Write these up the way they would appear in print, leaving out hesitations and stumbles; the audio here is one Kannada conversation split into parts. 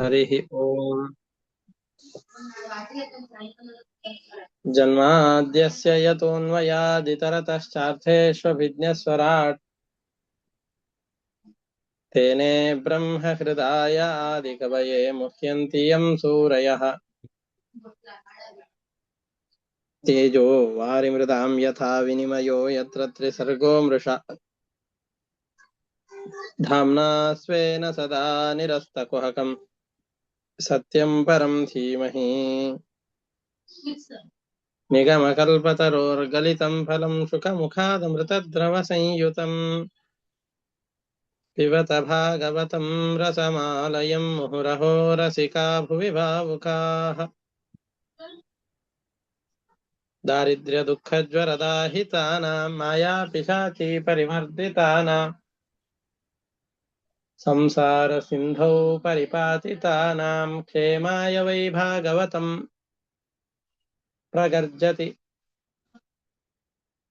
हरिः ओम् जन्माद्यस्य यतोऽन्वयादितरतश्चार्थेष्वभिज्ञस्वराट् तेने ब्रह्महृदाय आदिकवये मुह्यन्ति यं सूरयः तेजो वारिमृदां यथा विनिमयो यत्र त्रिसर्गो मृषा धाम्ना स्वेन सदा निरस्तकुहकं सत्यं परं धीमहि निगमकल्पतरोर्गलितं फलं शुकमुखादमृतद्रवसंयुतम् पिबत भागवतं रसमालयं मुहुरहो रसिका भुवि भावुकाः दारिद्र्यदुःखज्वरदाहितानां मायापिशाची परिवर्तितानां संसारसिन्धौ परिपातितानां क्षेमाय वै भागवतं प्रगर्जति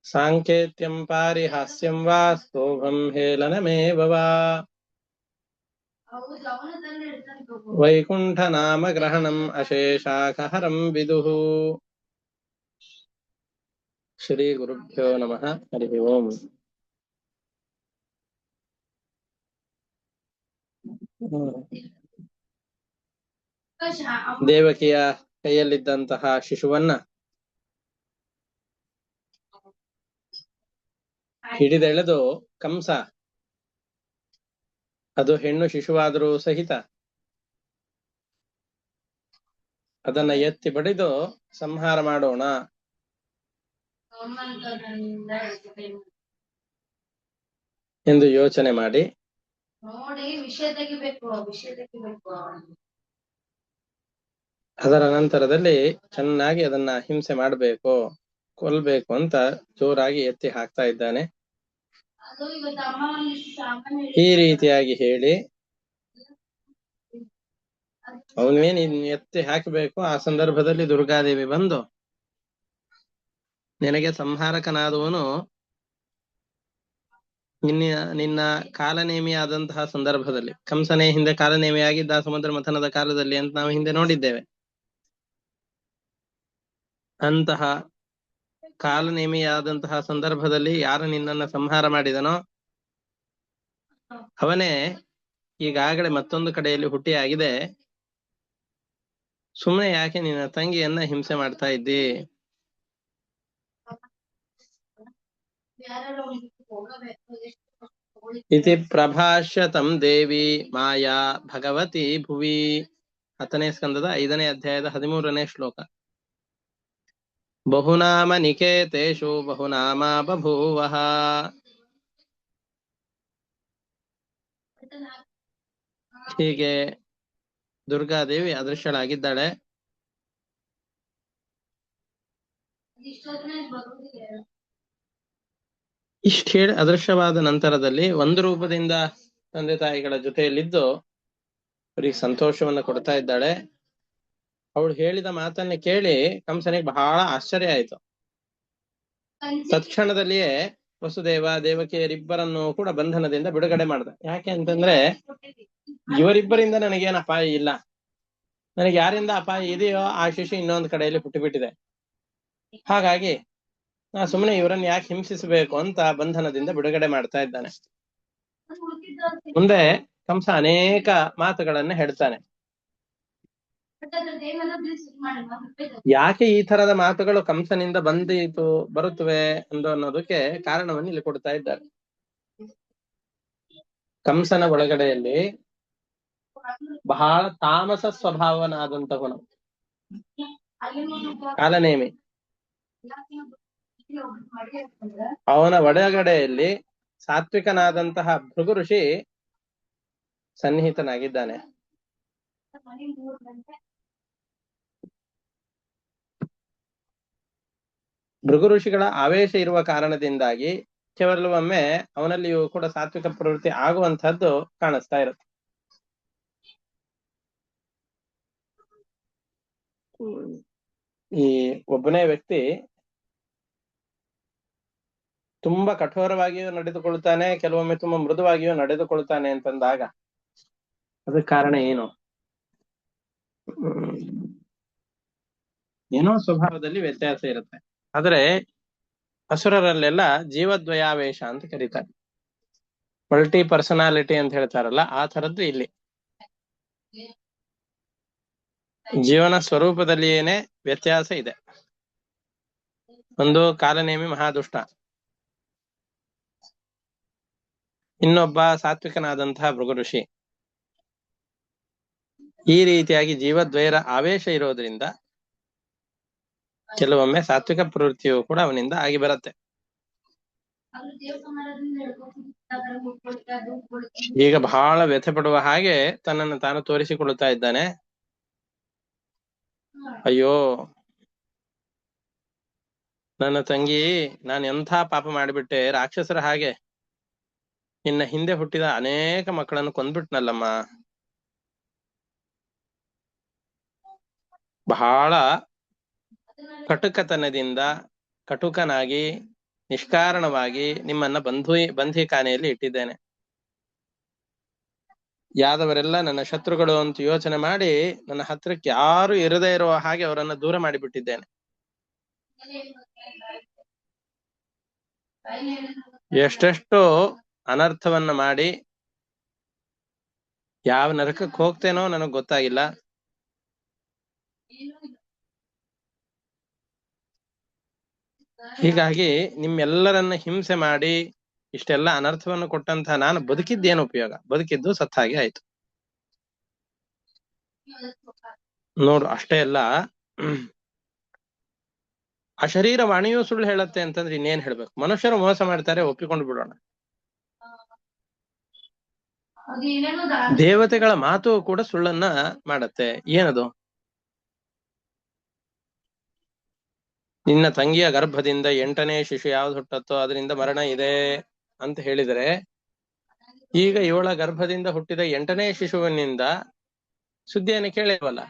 साङ्केत्यं पारिहास्यं वा स्तोभं हेलनमेव वा वैकुण्ठनामग्रहणम् अशेषाखहरं विदुः श्रीगुरुभ्यो नमः हरिः ओम् ದೇವಕಿಯ ಕೈಯಲ್ಲಿದ್ದಂತಹ ಶಿಶುವನ್ನ ಹಿಡಿದೆಳೆದು ಕಂಸ, ಅದು ಹೆಣ್ಣು ಶಿಶುವಾದರೂ ಸಹಿತ ಅದನ್ನ ಎತ್ತಿ ಬಡಿದು ಸಂಹಾರ ಮಾಡೋಣ ಎಂದು ಯೋಚನೆ ಮಾಡಿ ಅದರ ನಂತರದಲ್ಲಿ ಚೆನ್ನಾಗಿ ಅದನ್ನ ಹಿಂಸೆ ಮಾಡಬೇಕು, ಕೊಲ್ಬೇಕು ಅಂತ ಜೋರಾಗಿ ಎತ್ತಿ ಹಾಕ್ತಾ ಇದ್ದಾನೆ. ಈ ರೀತಿಯಾಗಿ ಹೇಳಿ ಅವನೇನ್ ಎತ್ತಿ ಹಾಕಬೇಕು. ಆ ಸಂದರ್ಭದಲ್ಲಿ ದುರ್ಗಾದೇವಿ ಬಂದು, ನಿನಗೆ ಸಂಹಾರಕನಾದವನು ನಿನ್ನ ಕಾಲನೇಮಿಯಾದಂತಹ ಸಂದರ್ಭದಲ್ಲಿ, ಕಂಸನೇ ಹಿಂದೆ ಕಾಲನೇಮಿಯಾಗಿದ್ದ ಸಮುದ್ರ ಮಥನದ ಕಾಲದಲ್ಲಿ ಅಂತ ನಾವು ಹಿಂದೆ ನೋಡಿದ್ದೇವೆ. ಅಂತಹ ಕಾಲನೇಮಿಯಾದಂತಹ ಸಂದರ್ಭದಲ್ಲಿ ಯಾರು ನಿನ್ನನ್ನ ಸಂಹಾರ ಮಾಡಿದನೋ ಅವನೇ ಈಗಾಗಲೇ ಮತ್ತೊಂದು ಕಡೆಯಲ್ಲಿ ಹುಟ್ಟಿಯಾಗಿದೆ. ಸುಮ್ಮನೆ ಯಾಕೆ ನಿನ್ನ ತಂಗಿಯನ್ನ ಹಿಂಸೆ ಮಾಡ್ತಾ ಇದ್ದಿ? ಇತಿ ಪ್ರಭಾಷ್ಯತಂ ದೇವಿ ಮಾಯಾ ಭಗವತಿ ಭುವಿ. 10ನೇ ಸ್ಕಂದದ 5ನೇ ಅಧ್ಯಾಯದ 13ನೇ ಶ್ಲೋಕ. ಬಹುನಾಮ ನಿಕೇತೇಷು ಬಹುನಾಮ ಬಭೂವಃ. ಹೀಗೆ ದುರ್ಗಾದೇವಿ ಅದೃಶ್ಯಳಾಗಿದ್ದಾಳೆ. ಇಷ್ಟ ಹೇಳಿ ಅದೃಶ್ಯವಾದ ನಂತರದಲ್ಲಿ ಒಂದು ರೂಪದಿಂದ ತಂದೆ ತಾಯಿಗಳ ಜೊತೆಯಲ್ಲಿದ್ದು ಅವರಿಗೆ ಸಂತೋಷವನ್ನ ಕೊಡ್ತಾ ಇದ್ದಾಳೆ. ಅವಳು ಹೇಳಿದ ಮಾತನ್ನ ಕೇಳಿ ಕಂಸನಿಗೆ ಬಹಳ ಆಶ್ಚರ್ಯ ಆಯ್ತು. ತತ್ಕ್ಷಣದಲ್ಲಿಯೇ ವಸುದೇವ ದೇವಕಿಯರಿಬ್ಬರನ್ನು ಕೂಡ ಬಂಧನದಿಂದ ಬಿಡುಗಡೆ ಮಾಡ್ದ. ಯಾಕೆ ಅಂತಂದ್ರೆ, ಇವರಿಬ್ಬರಿಂದ ನನಗೇನು ಅಪಾಯ ಇಲ್ಲ, ನನಗೆ ಯಾರಿಂದ ಅಪಾಯ ಇದೆಯೋ ಆ ಶಿಶು ಇನ್ನೊಂದು ಕಡೆಯಲ್ಲಿ ಹುಟ್ಟಿಬಿಟ್ಟಿದೆ. ಹಾಗಾಗಿ ನಾ ಸುಮ್ಮನೆ ಇವರನ್ನು ಯಾಕೆ ಹಿಂಸಿಸಬೇಕು ಅಂತ ಬಂಧನದಿಂದ ಬಿಡುಗಡೆ ಮಾಡ್ತಾ ಇದ್ದಾನೆ. ಮುಂದೆ ಕಂಸ ಅನೇಕ ಮಾತುಗಳನ್ನ ಹೇಳ್ತಾನೆ. ಯಾಕೆ ಈ ತರದ ಮಾತುಗಳು ಕಂಸನಿಂದ ಬರುತ್ತವೆ ಅನ್ನೋದಕ್ಕೆ ಕಾರಣವನ್ನು ಇಲ್ಲಿ ಕೊಡ್ತಾ ಇದ್ದಾರೆ. ಕಂಸನ ಒಳಗಡೆಯಲ್ಲಿ ಬಹಳ ತಾಮಸ ಸ್ವಭಾವನಾದಂತವನು ಕಾಲನೇಮಿ. ಅವನ ಒಳಗಡೆಯಲ್ಲಿ ಸಾತ್ವಿಕನಾದಂತಹ ಭೃಗು ಋಷಿ ಸನ್ನಿಹಿತನಾಗಿದ್ದಾನೆ. ಭೃಗು ಋಷಿಗಳ ಆವೇಶ ಇರುವ ಕಾರಣದಿಂದಾಗಿ ಕೆಲವೊಮ್ಮೆ ಅವನಲ್ಲಿಯೂ ಕೂಡ ಸಾತ್ವಿಕ ಪ್ರವೃತ್ತಿ ಆಗುವಂತಹದ್ದು ಕಾಣಿಸ್ತಾ ಇರುತ್ತೆ. ಈ ಒಬ್ಬನೇ ವ್ಯಕ್ತಿ ತುಂಬಾ ಕಠೋರವಾಗಿಯೂ ನಡೆದುಕೊಳ್ತಾನೆ, ಕೆಲವೊಮ್ಮೆ ತುಂಬಾ ಮೃದುವಾಗಿಯೂ ನಡೆದುಕೊಳ್ತಾನೆ ಅಂತಂದಾಗ ಅದಕ್ಕೆ ಕಾರಣ ಏನು? ಏನೋ ಸ್ವಭಾವದಲ್ಲಿ ವ್ಯತ್ಯಾಸ ಇರುತ್ತೆ. ಆದ್ರೆ ಅಸುರರಲ್ಲೆಲ್ಲ ಜೀವದ್ವಯಾವೇಶ ಅಂತ ಕರೀತಾರೆ. ಮಲ್ಟಿ ಪರ್ಸನಾಲಿಟಿ ಅಂತ ಹೇಳ್ತಾರಲ್ಲ, ಆ ತರದ್ದು ಇಲ್ಲಿ. ಜೀವನ ಸ್ವರೂಪದಲ್ಲಿಯೇನೆ ವ್ಯತ್ಯಾಸ ಇದೆ. ಒಂದು ಕಾಲನೇಮಿ ಮಹಾದುಷ್ಟ, ಇನ್ನೊಬ್ಬ ಸಾತ್ವಿಕನಾದಂತಹ ಭೃಗು ಋಷಿ. ಈ ರೀತಿಯಾಗಿ ಜೀವದ್ವಯರ ಆವೇಶ ಇರೋದ್ರಿಂದ ಕೆಲವೊಮ್ಮೆ ಸಾತ್ವಿಕ ಪ್ರವೃತ್ತಿಯು ಕೂಡ ಅವನಿಂದ ಆಗಿ ಬರುತ್ತೆ. ಈಗ ಬಹಳ ವ್ಯಥೆ ಪಡುವ ಹಾಗೆ ತನ್ನನ್ನು ತಾನು ತೋರಿಸಿಕೊಳ್ಳುತ್ತಾ ಇದ್ದಾನೆ. ಅಯ್ಯೋ ನನ್ನ ತಂಗಿ, ನಾನು ಎಂಥ ಪಾಪ ಮಾಡಿಬಿಟ್ಟೆ, ರಾಕ್ಷಸರ ಹಾಗೆ ನಿನ್ನ ಹಿಂದೆ ಹುಟ್ಟಿದ ಅನೇಕ ಮಕ್ಕಳನ್ನು ಕೊಂದ್ಬಿಟ್ನಲ್ಲಮ್ಮ. ಬಹಳ ಕಟುಕತನದಿಂದ ಕಟುಕನಾಗಿ ನಿಷ್ಕಾರಣವಾಗಿ ನಿಮ್ಮನ್ನ ಬಂಧಿಖಾನೆಯಲ್ಲಿ ಇಟ್ಟಿದ್ದೇನೆ. ಯಾದವರೆಲ್ಲ ನನ್ನ ಶತ್ರುಗಳು ಅಂತ ಯೋಚನೆ ಮಾಡಿ ನನ್ನ ಹತ್ರಕ್ಕೆ ಯಾರು ಇರದೇ ಇರುವ ಹಾಗೆ ಅವರನ್ನ ದೂರ ಮಾಡಿಬಿಟ್ಟಿದ್ದೇನೆ. ಎಷ್ಟೆಷ್ಟು ಅನರ್ಥವನ್ನ ಮಾಡಿ ಯಾವ ನರಕಕ್ಕೆ ಹೋಗ್ತೇನೋ ನನಗ್ ಗೊತ್ತಾಗಿಲ್ಲ. ಹೀಗಾಗಿ ನಿಮ್ಮೆಲ್ಲರನ್ನ ಹಿಂಸೆ ಮಾಡಿ ಇಷ್ಟೆಲ್ಲ ಅನರ್ಥವನ್ನು ಕೊಟ್ಟಂತಹ ನಾನು ಬದುಕಿದ್ದೇನು ಉಪಯೋಗ? ಬದುಕಿದ್ದು ಸತ್ತಾಗೆ ಆಯ್ತು. ನೋಡು, ಅಷ್ಟೇ ಅಲ್ಲ, ಆ ಶರೀರ ವಾಣಿಯೂ ಸುಳ್ಳು ಹೇಳತ್ತೆ ಅಂತಂದ್ರೆ ಇನ್ನೇನ್ ಹೇಳ್ಬೇಕು? ಮನುಷ್ಯರು ಮೋಸ ಮಾಡ್ತಾರೆ, ಒಪ್ಪಿಕೊಂಡು ಬಿಡೋಣ. ದೇವತೆಗಳ ಮಾತು ಕೂಡ ಸುಳ್ಳನ್ನ ಮಾಡತ್ತೆ. ಏನದು? ನಿನ್ನ ತಂಗಿಯ ಗರ್ಭದಿಂದ 8ನೇ ಶಿಶು ಯಾವ್ದು ಹುಟ್ಟತ್ತೋ ಅದರಿಂದ ಮರಣ ಇದೆ ಅಂತ ಹೇಳಿದರೆ, ಈಗ ಇವಳ ಗರ್ಭದಿಂದ ಹುಟ್ಟಿದ 8ನೇ ಶಿಶುವಿನಿಂದ ಸುದ್ದಿಯನ್ನು ಕೇಳಿಲ್ವಲ್ಲ.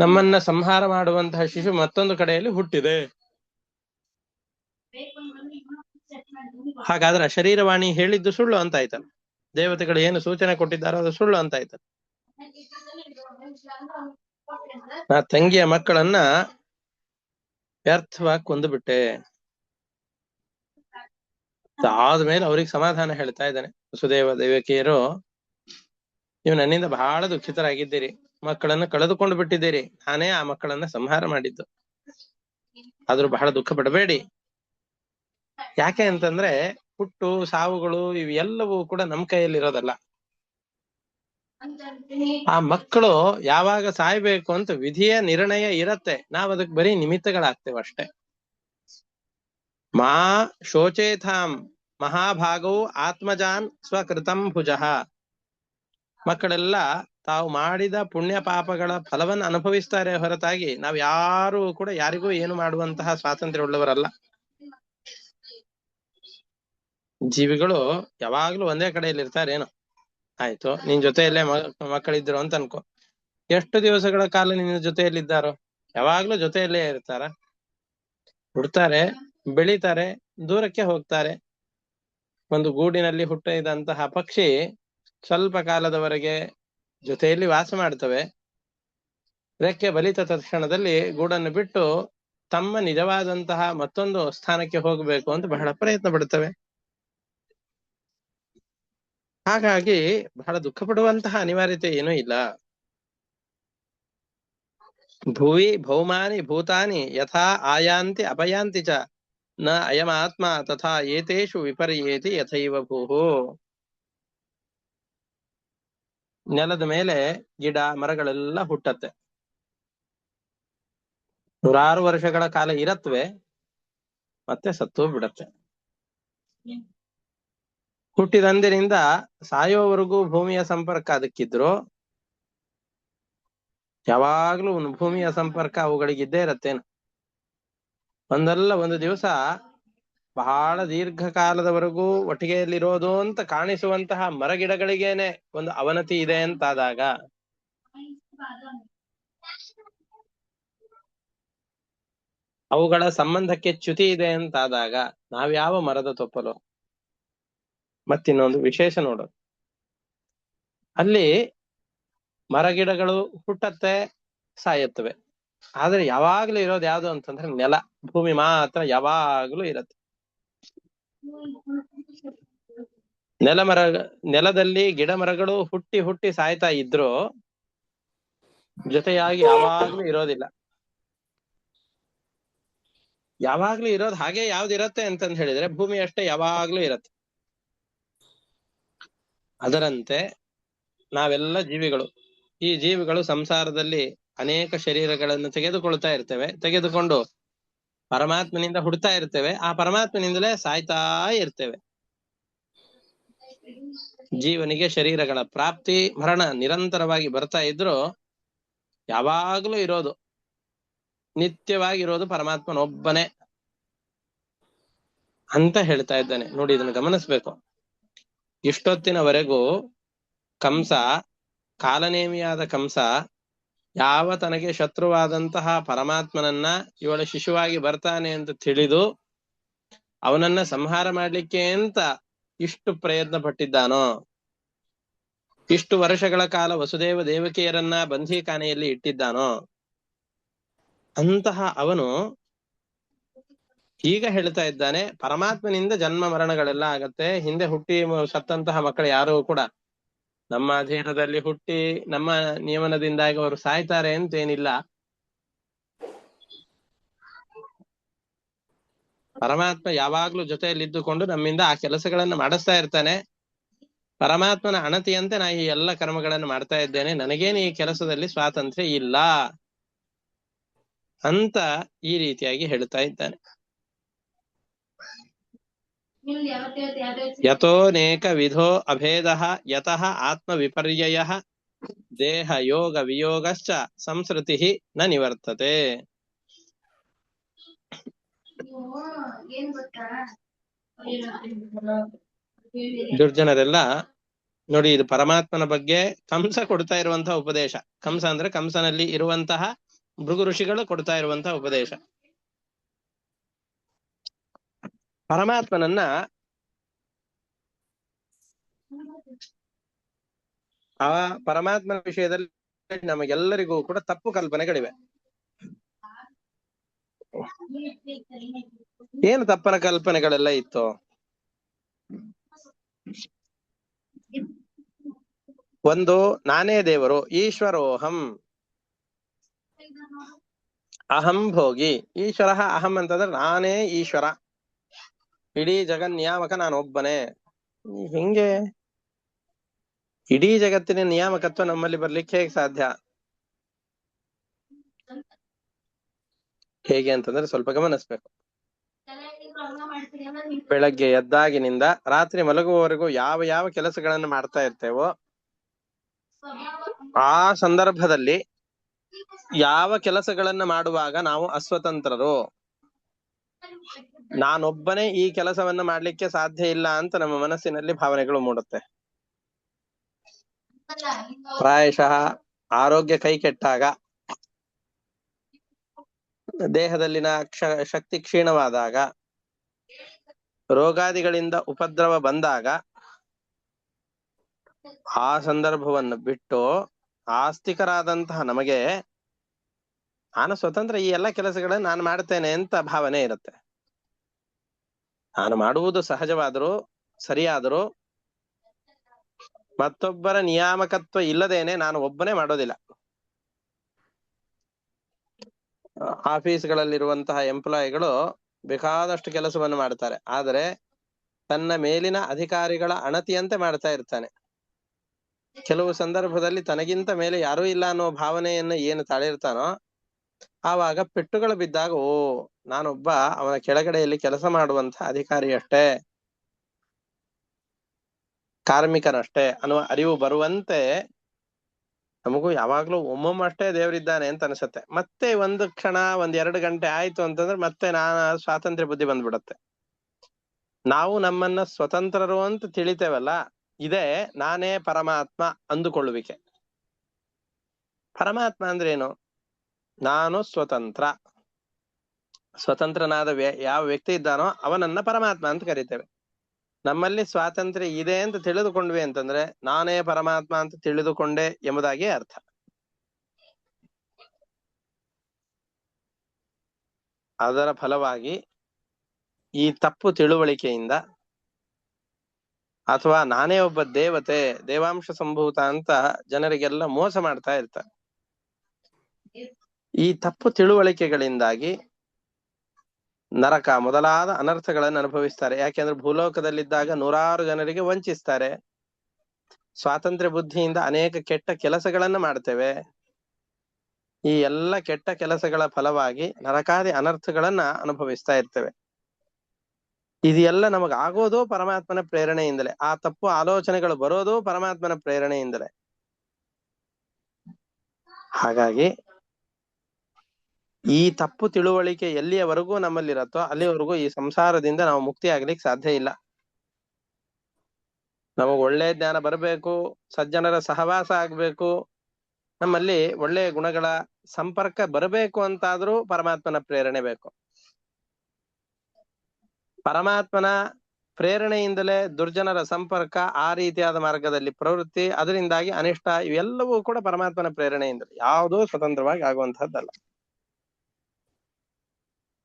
ನಮ್ಮನ್ನ ಸಂಹಾರ ಮಾಡುವಂತಹ ಶಿಶು ಮತ್ತೊಂದು ಕಡೆಯಲ್ಲಿ ಹುಟ್ಟಿದೆ. ಹಾಗಾದ್ರೆ ಶರೀರವಾಣಿ ಹೇಳಿದ್ದು ಸುಳ್ಳು ಅಂತ ಆಯ್ತಲ್ಲ. ದೇವತೆಗಳು ಏನು ಸೂಚನೆ ಕೊಟ್ಟಿದ್ದಾರೋ ಅದು ಸುಳ್ಳು ಅಂತ ಆಯ್ತಲ್ಲ. ನಾ ತಂಗಿಯ ಮಕ್ಕಳನ್ನ ವ್ಯರ್ಥವಾಗಿ ಕೊಂದು ಬಿಟ್ಟೆ. ಆದ್ಮೇಲೆ ಅವ್ರಿಗೆ ಸಮಾಧಾನ ಹೇಳ್ತಾ ಇದ್ದಾನೆ ವಸುದೇವ ದೇವಕಿಯರು. ನೀವು ನನ್ನಿಂದ ಬಹಳ ದುಃಖಿತರಾಗಿದ್ದೀರಿ, ಮಕ್ಕಳನ್ನು ಕಳೆದುಕೊಂಡು ಬಿಟ್ಟಿದ್ದೀರಿ, ನಾನೇ ಆ ಮಕ್ಕಳನ್ನ ಸಂಹಾರ ಮಾಡಿದ್ದು. ಆದ್ರೂ ಬಹಳ ದುಃಖ ಪಡಬೇಡಿ. ಯಾಕೆ ಅಂತಂದ್ರೆ ಹುಟ್ಟು ಸಾವುಗಳು ಇವೆಲ್ಲವೂ ಕೂಡ ನಮ್ಮ ಕೈಯಲ್ಲಿ ಇರೋದಲ್ಲ. ಆ ಮಕ್ಕಳು ಯಾವಾಗ ಸಾಯ್ಬೇಕು ಅಂತ ವಿಧಿಯ ನಿರ್ಣಯ ಇರತ್ತೆ, ನಾವ್ ಅದಕ್ಕೆ ಬರೀ ನಿಮಿತ್ತಗಳಾಗ್ತೇವೆ ಅಷ್ಟೇ. ಮಾ ಶೋಚೇಥಾಂ ಮಹಾಭಾಗವು ಆತ್ಮಜಾನ್ ಸ್ವಕೃತಂ ಭುಜಃ. ಮಕ್ಕಳೆಲ್ಲ ತಾವು ಮಾಡಿದ ಪುಣ್ಯ ಪಾಪಗಳ ಫಲವನ್ನು ಅನುಭವಿಸ್ತಾರೆ ಹೊರತಾಗಿ ನಾವ್ ಯಾರು ಕೂಡ ಯಾರಿಗೂ ಏನು ಮಾಡುವಂತಹ ಸ್ವಾತಂತ್ರ್ಯ ಉಳ್ಳವರಲ್ಲ. ಜೀವಿಗಳು ಯಾವಾಗ್ಲೂ ಒಂದೇ ಕಡೆಯಲ್ಲಿ ಇರ್ತಾರೇನು? ಆಯ್ತು, ನಿನ್ ಜೊತೆಯಲ್ಲೇ ಮಕ್ಕಳಿದ್ರು ಅಂತ ಅನ್ಕೋ. ಎಷ್ಟು ದಿವಸಗಳ ಕಾಲ ನಿನ್ನ ಜೊತೆಯಲ್ಲಿದ್ದಾರೋ? ಯಾವಾಗ್ಲೂ ಜೊತೆಯಲ್ಲೇ ಇರ್ತಾರ? ಹುಡ್ತಾರೆ, ಬೆಳಿತಾರೆ, ದೂರಕ್ಕೆ ಹೋಗ್ತಾರೆ. ಒಂದು ಗೂಡಿನಲ್ಲಿ ಹುಟ್ಟಿದಂತಹ ಪಕ್ಷಿ ಸ್ವಲ್ಪ ಕಾಲದವರೆಗೆ ಜೊತೆಯಲ್ಲಿ ವಾಸ ಮಾಡ್ತವೆ. ರೆಕ್ಕೆ ಬಲಿತ ತಕ್ಷಣದಲ್ಲಿ ಗೂಡನ್ನು ಬಿಟ್ಟು ತಮ್ಮ ನಿಜವಾದಂತಹ ಮತ್ತೊಂದು ಸ್ಥಾನಕ್ಕೆ ಹೋಗಬೇಕು ಅಂತ ಬಹಳ ಪ್ರಯತ್ನ ಪಡ್ತವೆ. ಹಾಗಾಗಿ ಬಹಳ ದುಃಖ ಪಡುವಂತಹ ಅನಿವಾರ್ಯತೆ ಏನೂ ಇಲ್ಲ. ಭುವಿ ಭೌಮಾನಿ ಭೂತಾನಿ ಯಥಾ ಆಯಾಂತಿ ಅಪಯಾಂತಿ ಚ ನ ಅಯಮಾತ್ಮ ತಥಾ ಏತೇಷು ವಿಪರ್ಯೇತಿ ಯಥೈವ ಭೂಹು. ನೆಲದ ಮೇಲೆ ಗಿಡ ಮರಗಳೆಲ್ಲ ಹುಟ್ಟತ್ತೆ, ನೂರಾರು ವರ್ಷಗಳ ಕಾಲ ಇರತ್ವೆ, ಮತ್ತೆ ಸತ್ತು ಬಿಡತ್ತೆ. ಹುಟ್ಟಿದಂದಿನಿಂದ ಸಾಯೋವರೆಗೂ ಭೂಮಿಯ ಸಂಪರ್ಕ ಅದಕ್ಕಿದ್ರು ಯಾವಾಗ್ಲೂ ಭೂಮಿಯ ಸಂಪರ್ಕ ಅವುಗಳಿಗಿದ್ದೇ ಇರತ್ತೇನು? ಒಂದಲ್ಲ ಒಂದು ದಿವಸ ಬಹಳ ದೀರ್ಘಕಾಲದವರೆಗೂ ಒಟ್ಟಿಗೆಯಲ್ಲಿರೋದು ಅಂತ ಕಾಣಿಸುವಂತಹ ಮರಗಿಡಗಳಿಗೇನೆ ಒಂದು ಅವನತಿ ಇದೆ ಅಂತಾದಾಗ ಅವುಗಳ ಸಂಬಂಧಕ್ಕೆ ಚ್ಯುತಿ ಇದೆ ಅಂತಾದಾಗ ನಾವ್ಯಾವ ಮರದ ತೊಪ್ಪಲು? ಮತ್ತಿನ್ನೊಂದು ವಿಶೇಷ ನೋಡು, ಅಲ್ಲಿ ಮರಗಿಡಗಳು ಹುಟ್ಟತ್ತೆ, ಸಾಯುತ್ತವೆ. ಆದ್ರೆ ಯಾವಾಗ್ಲೂ ಇರೋದು ಯಾವ್ದು ಅಂತಂದ್ರೆ ನೆಲ, ಭೂಮಿ ಮಾತ್ರ ಯಾವಾಗ್ಲೂ ಇರತ್ತೆ. ನೆಲದಲ್ಲಿ ಗಿಡ ಮರಗಳು ಹುಟ್ಟಿ ಹುಟ್ಟಿ ಸಾಯ್ತಾ ಇದ್ರು ಜೊತೆಯಾಗಿ ಯಾವಾಗ್ಲೂ ಇರೋದಿಲ್ಲ. ಯಾವಾಗ್ಲೂ ಇರೋದು ಹಾಗೆ ಯಾವ್ದಿರತ್ತೆ ಅಂತಂದ್ ಹೇಳಿದ್ರೆ ಭೂಮಿ ಅಷ್ಟೇ ಯಾವಾಗ್ಲೂ ಇರತ್ತೆ. ಅದರಂತೆ ನಾವೆಲ್ಲ ಜೀವಿಗಳು. ಈ ಜೀವಿಗಳು ಸಂಸಾರದಲ್ಲಿ ಅನೇಕ ಶರೀರಗಳನ್ನು ತೆಗೆದುಕೊಳ್ತಾ ಇರ್ತೇವೆ. ತೆಗೆದುಕೊಂಡು ಪರಮಾತ್ಮನಿಂದ ಹುಡ್ತಾ ಇರ್ತೇವೆ. ಆ ಪರಮಾತ್ಮನಿಂದಲೇ ಸಾಯ್ತಾ ಇರ್ತೇವೆ. ಜೀವನಿಗೆ ಶರೀರಗಳ ಪ್ರಾಪ್ತಿ ಮರಣ ನಿರಂತರವಾಗಿ ಬರ್ತಾ ಇದ್ರು ಯಾವಾಗ್ಲೂ ಇರೋದು, ನಿತ್ಯವಾಗಿರೋದು ಪರಮಾತ್ಮನೊಬ್ಬನೇ ಅಂತ ಹೇಳ್ತಾ ಇದ್ದಾನೆ. ನೋಡಿ, ಇದನ್ನು ಗಮನಿಸ್ಬೇಕು. ಇಷ್ಟೊತ್ತಿನವರೆಗೂ ಕಂಸ, ಕಾಲನೇಮಿಯಾದ ಕಂಸ, ಯಾವ ತನಗೆ ಶತ್ರುವಾದಂತಹ ಪರಮಾತ್ಮನನ್ನ ಇವಳ ಶಿಶುವಾಗಿ ಬರ್ತಾನೆ ಅಂತ ತಿಳಿದು ಅವನನ್ನ ಸಂಹಾರ ಮಾಡ್ಲಿಕ್ಕೆ ಅಂತ ಇಷ್ಟು ಪ್ರಯತ್ನ ಪಟ್ಟಿದ್ದಾನೋ, ಇಷ್ಟು ವರ್ಷಗಳ ಕಾಲ ವಸುದೇವ ದೇವಕಿಯರನ್ನ ಬಂಧೀಖಾನೆಯಲ್ಲಿ ಇಟ್ಟಿದ್ದಾನೋ, ಅಂತಹ ಅವನು ಈಗ ಹೇಳ್ತಾ ಇದ್ದಾನೆ ಪರಮಾತ್ಮನಿಂದ ಜನ್ಮ ಮರಣಗಳೆಲ್ಲ ಆಗತ್ತೆ. ಹಿಂದೆ ಹುಟ್ಟಿ ಸತ್ತಂತಹ ಮಕ್ಕಳು ಯಾರು ಕೂಡ ನಮ್ಮ ಅಧೀನದಲ್ಲಿ ಹುಟ್ಟಿ ನಮ್ಮ ನಿಯಮನದಿಂದಾಗಿ ಅವರು ಸಾಯ್ತಾರೆ ಅಂತೇನಿಲ್ಲ. ಪರಮಾತ್ಮ ಯಾವಾಗ್ಲೂ ಜೊತೆಯಲ್ಲಿದ್ದುಕೊಂಡು ನಮ್ಮಿಂದ ಆ ಕೆಲಸಗಳನ್ನು ಮಾಡಿಸ್ತಾ ಇರ್ತಾನೆ. ಪರಮಾತ್ಮನ ಅಣತಿಯಂತೆ ನಾ ಈ ಎಲ್ಲ ಕರ್ಮಗಳನ್ನು ಮಾಡ್ತಾ ಇದ್ದೇನೆ, ನನಗೇನು ಈ ಕೆಲಸದಲ್ಲಿ ಸ್ವಾತಂತ್ರ್ಯ ಇಲ್ಲ ಅಂತ ಈ ರೀತಿಯಾಗಿ ಹೇಳ್ತಾ ಇದ್ದಾನೆ. ಯತೋನೇಕ ವಿಧೋ ಅಭೇದ ಯತಃ ಆತ್ಮ ವಿಪರ್ಯಯ ದೇಹ ಯೋಗ ವಿಯೋಗಶ್ಚ ಸಂಸ್ಕೃತಿ ನ ನಿವರ್ತತೆ. ದುರ್ಜನರೆಲ್ಲ ನೋಡಿ, ಇದು ಪರಮಾತ್ಮನ ಬಗ್ಗೆ ಕಂಸ ಕೊಡ್ತಾ ಇರುವಂತಹ ಉಪದೇಶ. ಕಂಸ ಅಂದ್ರೆ ಕಂಸನಲ್ಲಿ ಇರುವಂತಹ ಭೃಗು ಋಷಿಗಳು ಕೊಡ್ತಾ ಇರುವಂತಹ ಉಪದೇಶ. ಪರಮಾತ್ಮನನ್ನ ಆ ಪರಮಾತ್ಮನ ವಿಷಯದಲ್ಲಿ ನಮಗೆಲ್ಲರಿಗೂ ಕೂಡ ತಪ್ಪು ಕಲ್ಪನೆಗಳಿವೆ. ಏನು ತಪ್ಪನ ಕಲ್ಪನೆಗಳೆಲ್ಲ ಇತ್ತು? ಒಂದು, ನಾನೇ ದೇವರು, ಈಶ್ವರೋಹಂ, ಅಹಂ ಭೋಗಿ. ಈಶ್ವರ ಅಹಂ ಅಂತಂದ್ರೆ ನಾನೇ ಈಶ್ವರ, ಇಡೀ ಜಗನ್ನಿಯಾಮಕ ನಾನೊಬ್ಬನೇ. ಹಿಂಗೆ ಇಡೀ ಜಗತ್ತಿನ ನಿಯಾಮಕತ್ವ ನಮ್ಮಲ್ಲಿ ಬರ್ಲಿಕ್ಕೆ ಹೇಗೆ ಸಾಧ್ಯ? ಹೇಗೆ ಅಂತಂದ್ರೆ ಸ್ವಲ್ಪ ಗಮನಿಸ್ಬೇಕು. ಬೆಳಗ್ಗೆ ಎದ್ದಾಗಿನಿಂದ ರಾತ್ರಿ ಮಲಗುವವರೆಗೂ ಯಾವ ಯಾವ ಕೆಲಸಗಳನ್ನು ಮಾಡ್ತಾ ಇರ್ತೇವೋ ಆ ಸಂದರ್ಭದಲ್ಲಿ ಯಾವ ಕೆಲಸಗಳನ್ನ ಮಾಡುವಾಗ ನಾವು ಅಸ್ವತಂತ್ರರು, ನಾನೊಬ್ಬನೇ ಈ ಕೆಲಸವನ್ನ ಮಾಡ್ಲಿಕ್ಕೆ ಸಾಧ್ಯ ಇಲ್ಲ ಅಂತ ನಮ್ಮ ಮನಸ್ಸಿನಲ್ಲಿ ಭಾವನೆಗಳು ಮೂಡುತ್ತೆ. ಪ್ರಾಯಶಃ ಆರೋಗ್ಯ ಕೈ ಕೆಟ್ಟಾಗ, ದೇಹದಲ್ಲಿನ ಶಕ್ತಿ ಕ್ಷೀಣವಾದಾಗ, ರೋಗಾದಿಗಳಿಂದ ಉಪದ್ರವ ಬಂದಾಗ ಆ ಸಂದರ್ಭವನ್ನು ಬಿಟ್ಟು ಆಸ್ತಿಕರಾದಂತಹ ನಮಗೆ ನಾನು ಸ್ವತಂತ್ರ, ಈ ಎಲ್ಲ ಕೆಲಸಗಳನ್ನು ನಾನು ಮಾಡ್ತೇನೆ ಅಂತ ಭಾವನೆ ಇರುತ್ತೆ. ನಾನು ಮಾಡುವುದು ಸಹಜವಾದರೂ ಸರಿಯಾದರೂ ಮತ್ತೊಬ್ಬರ ನಿಯಾಮಕತ್ವ ಇಲ್ಲದೇನೆ ನಾನು ಒಬ್ಬನೇ ಮಾಡೋದಿಲ್ಲ. ಆಫೀಸ್ಗಳಲ್ಲಿರುವಂತಹ ಎಂಪ್ಲಾಯಿಗಳು ಬೇಕಾದಷ್ಟು ಕೆಲಸವನ್ನು ಮಾಡ್ತಾರೆ, ಆದರೆ ತನ್ನ ಮೇಲಿನ ಅಧಿಕಾರಿಗಳ ಅಣತಿಯಂತೆ ಮಾಡ್ತಾ ಇರ್ತಾನೆ. ಕೆಲವು ಸಂದರ್ಭದಲ್ಲಿ ತನಗಿಂತ ಮೇಲೆ ಯಾರೂ ಇಲ್ಲ ಅನ್ನೋ ಭಾವನೆಯನ್ನು ಏನು ತಾಳಿರ್ತಾನೋ ಆವಾಗ ಪೆಟ್ಟುಗಳು ಬಿದ್ದಾಗ, ಓ ನಾನೊಬ್ಬ ಅವನ ಕೆಳಗಡೆಯಲ್ಲಿ ಕೆಲಸ ಮಾಡುವಂತ ಅಧಿಕಾರಿ ಅಷ್ಟೇ, ಕಾರ್ಮಿಕನಷ್ಟೇ ಅನ್ನುವ ಅರಿವು ಬರುವಂತೆ ನಮಗೂ ಯಾವಾಗ್ಲೂ ಒಮ್ಮೊಮ್ಮಷ್ಟೇ ದೇವರಿದ್ದಾನೆ ಅಂತ ಅನ್ಸುತ್ತೆ. ಮತ್ತೆ ಒಂದು ಕ್ಷಣ 1-2 ಗಂಟೆ ಆಯ್ತು ಅಂತಂದ್ರೆ ಮತ್ತೆ ಸ್ವಾತಂತ್ರ್ಯ ಬುದ್ಧಿ ಬಂದ್ಬಿಡತ್ತೆ. ನಾವು ನಮ್ಮನ್ನ ಸ್ವತಂತ್ರರು ಅಂತ ತಿಳಿತೇವಲ್ಲ, ಇದೇ ನಾನೇ ಪರಮಾತ್ಮ ಅಂದುಕೊಳ್ಳುವಿಕೆ. ಪರಮಾತ್ಮ ಅಂದ್ರೆ ಏನು? ನಾನು ಸ್ವತಂತ್ರ. ಸ್ವತಂತ್ರನಾದ ಯಾವ ವ್ಯಕ್ತಿ ಇದ್ದಾನೋ ಅವನನ್ನ ಪರಮಾತ್ಮ ಅಂತ ಕರಿತೇವೆ. ನಮ್ಮಲ್ಲಿ ಸ್ವಾತಂತ್ರ್ಯ ಇದೆ ಅಂತ ತಿಳಿದುಕೊಂಡ್ವಿ ಅಂತಂದ್ರೆ ನಾನೇ ಪರಮಾತ್ಮ ಅಂತ ತಿಳಿದುಕೊಂಡೆ ಎಂಬುದಾಗಿ ಅರ್ಥ. ಅದರ ಫಲವಾಗಿ ಈ ತಪ್ಪು ತಿಳುವಳಿಕೆಯಿಂದ ಅಥವಾ ನಾನೇ ಒಬ್ಬ ದೇವತೆ, ದೇವಾಂಶ ಸಂಭೂತ ಅಂತ ಜನರಿಗೆಲ್ಲ ಮೋಸ ಮಾಡ್ತಾ ಇರ್ತಾರೆ. ಈ ತಪ್ಪು ತಿಳುವಳಿಕೆಗಳಿಂದಾಗಿ ನರಕ ಮೊದಲಾದ ಅನರ್ಥಗಳನ್ನು ಅನುಭವಿಸ್ತಾರೆ. ಯಾಕೆಂದ್ರೆ ಭೂಲೋಕದಲ್ಲಿದ್ದಾಗ ನೂರಾರು ಜನರಿಗೆ ವಂಚಿಸ್ತಾರೆ. ಸ್ವಾತಂತ್ರ್ಯ ಬುದ್ಧಿಯಿಂದ ಅನೇಕ ಕೆಟ್ಟ ಕೆಲಸಗಳನ್ನ ಮಾಡ್ತೇವೆ. ಈ ಎಲ್ಲ ಕೆಟ್ಟ ಕೆಲಸಗಳ ಫಲವಾಗಿ ನರಕಾದಿ ಅನರ್ಥಗಳನ್ನ ಅನುಭವಿಸ್ತಾ ಇರ್ತೇವೆ. ಇದೆಲ್ಲ ನಮಗಾಗೋದು ಪರಮಾತ್ಮನ ಪ್ರೇರಣೆಯಿಂದಲೇ. ಆ ತಪ್ಪು ಆಲೋಚನೆಗಳು ಬರೋದು ಪರಮಾತ್ಮನ ಪ್ರೇರಣೆಯಿಂದಲೇ. ಹಾಗಾಗಿ ಈ ತಪ್ಪು ತಿಳುವಳಿಕೆ ಎಲ್ಲಿಯವರೆಗೂ ನಮ್ಮಲ್ಲಿರತ್ತೋ ಅಲ್ಲಿವರೆಗೂ ಈ ಸಂಸಾರದಿಂದ ನಾವು ಮುಕ್ತಿ ಆಗ್ಲಿಕ್ಕೆ ಸಾಧ್ಯ ಇಲ್ಲ. ನಮಗ್ ಒಳ್ಳೆ ಜ್ಞಾನ ಬರಬೇಕು, ಸಜ್ಜನರ ಸಹವಾಸ ಆಗ್ಬೇಕು, ನಮ್ಮಲ್ಲಿ ಒಳ್ಳೆಯ ಗುಣಗಳ ಸಂಪರ್ಕ ಬರಬೇಕು ಅಂತಾದ್ರೂ ಪರಮಾತ್ಮನ ಪ್ರೇರಣೆ ಬೇಕು. ಪರಮಾತ್ಮನ ಪ್ರೇರಣೆಯಿಂದಲೇ ದುರ್ಜನರ ಸಂಪರ್ಕ, ಆ ರೀತಿಯಾದ ಮಾರ್ಗದಲ್ಲಿ ಪ್ರವೃತ್ತಿ, ಅದರಿಂದಾಗಿ ಅನಿಷ್ಟ, ಇವೆಲ್ಲವೂ ಕೂಡ ಪರಮಾತ್ಮನ ಪ್ರೇರಣೆಯಿಂದಲೇ, ಯಾವುದೂ ಸ್ವತಂತ್ರವಾಗಿ ಆಗುವಂತಹದ್ದಲ್ಲ.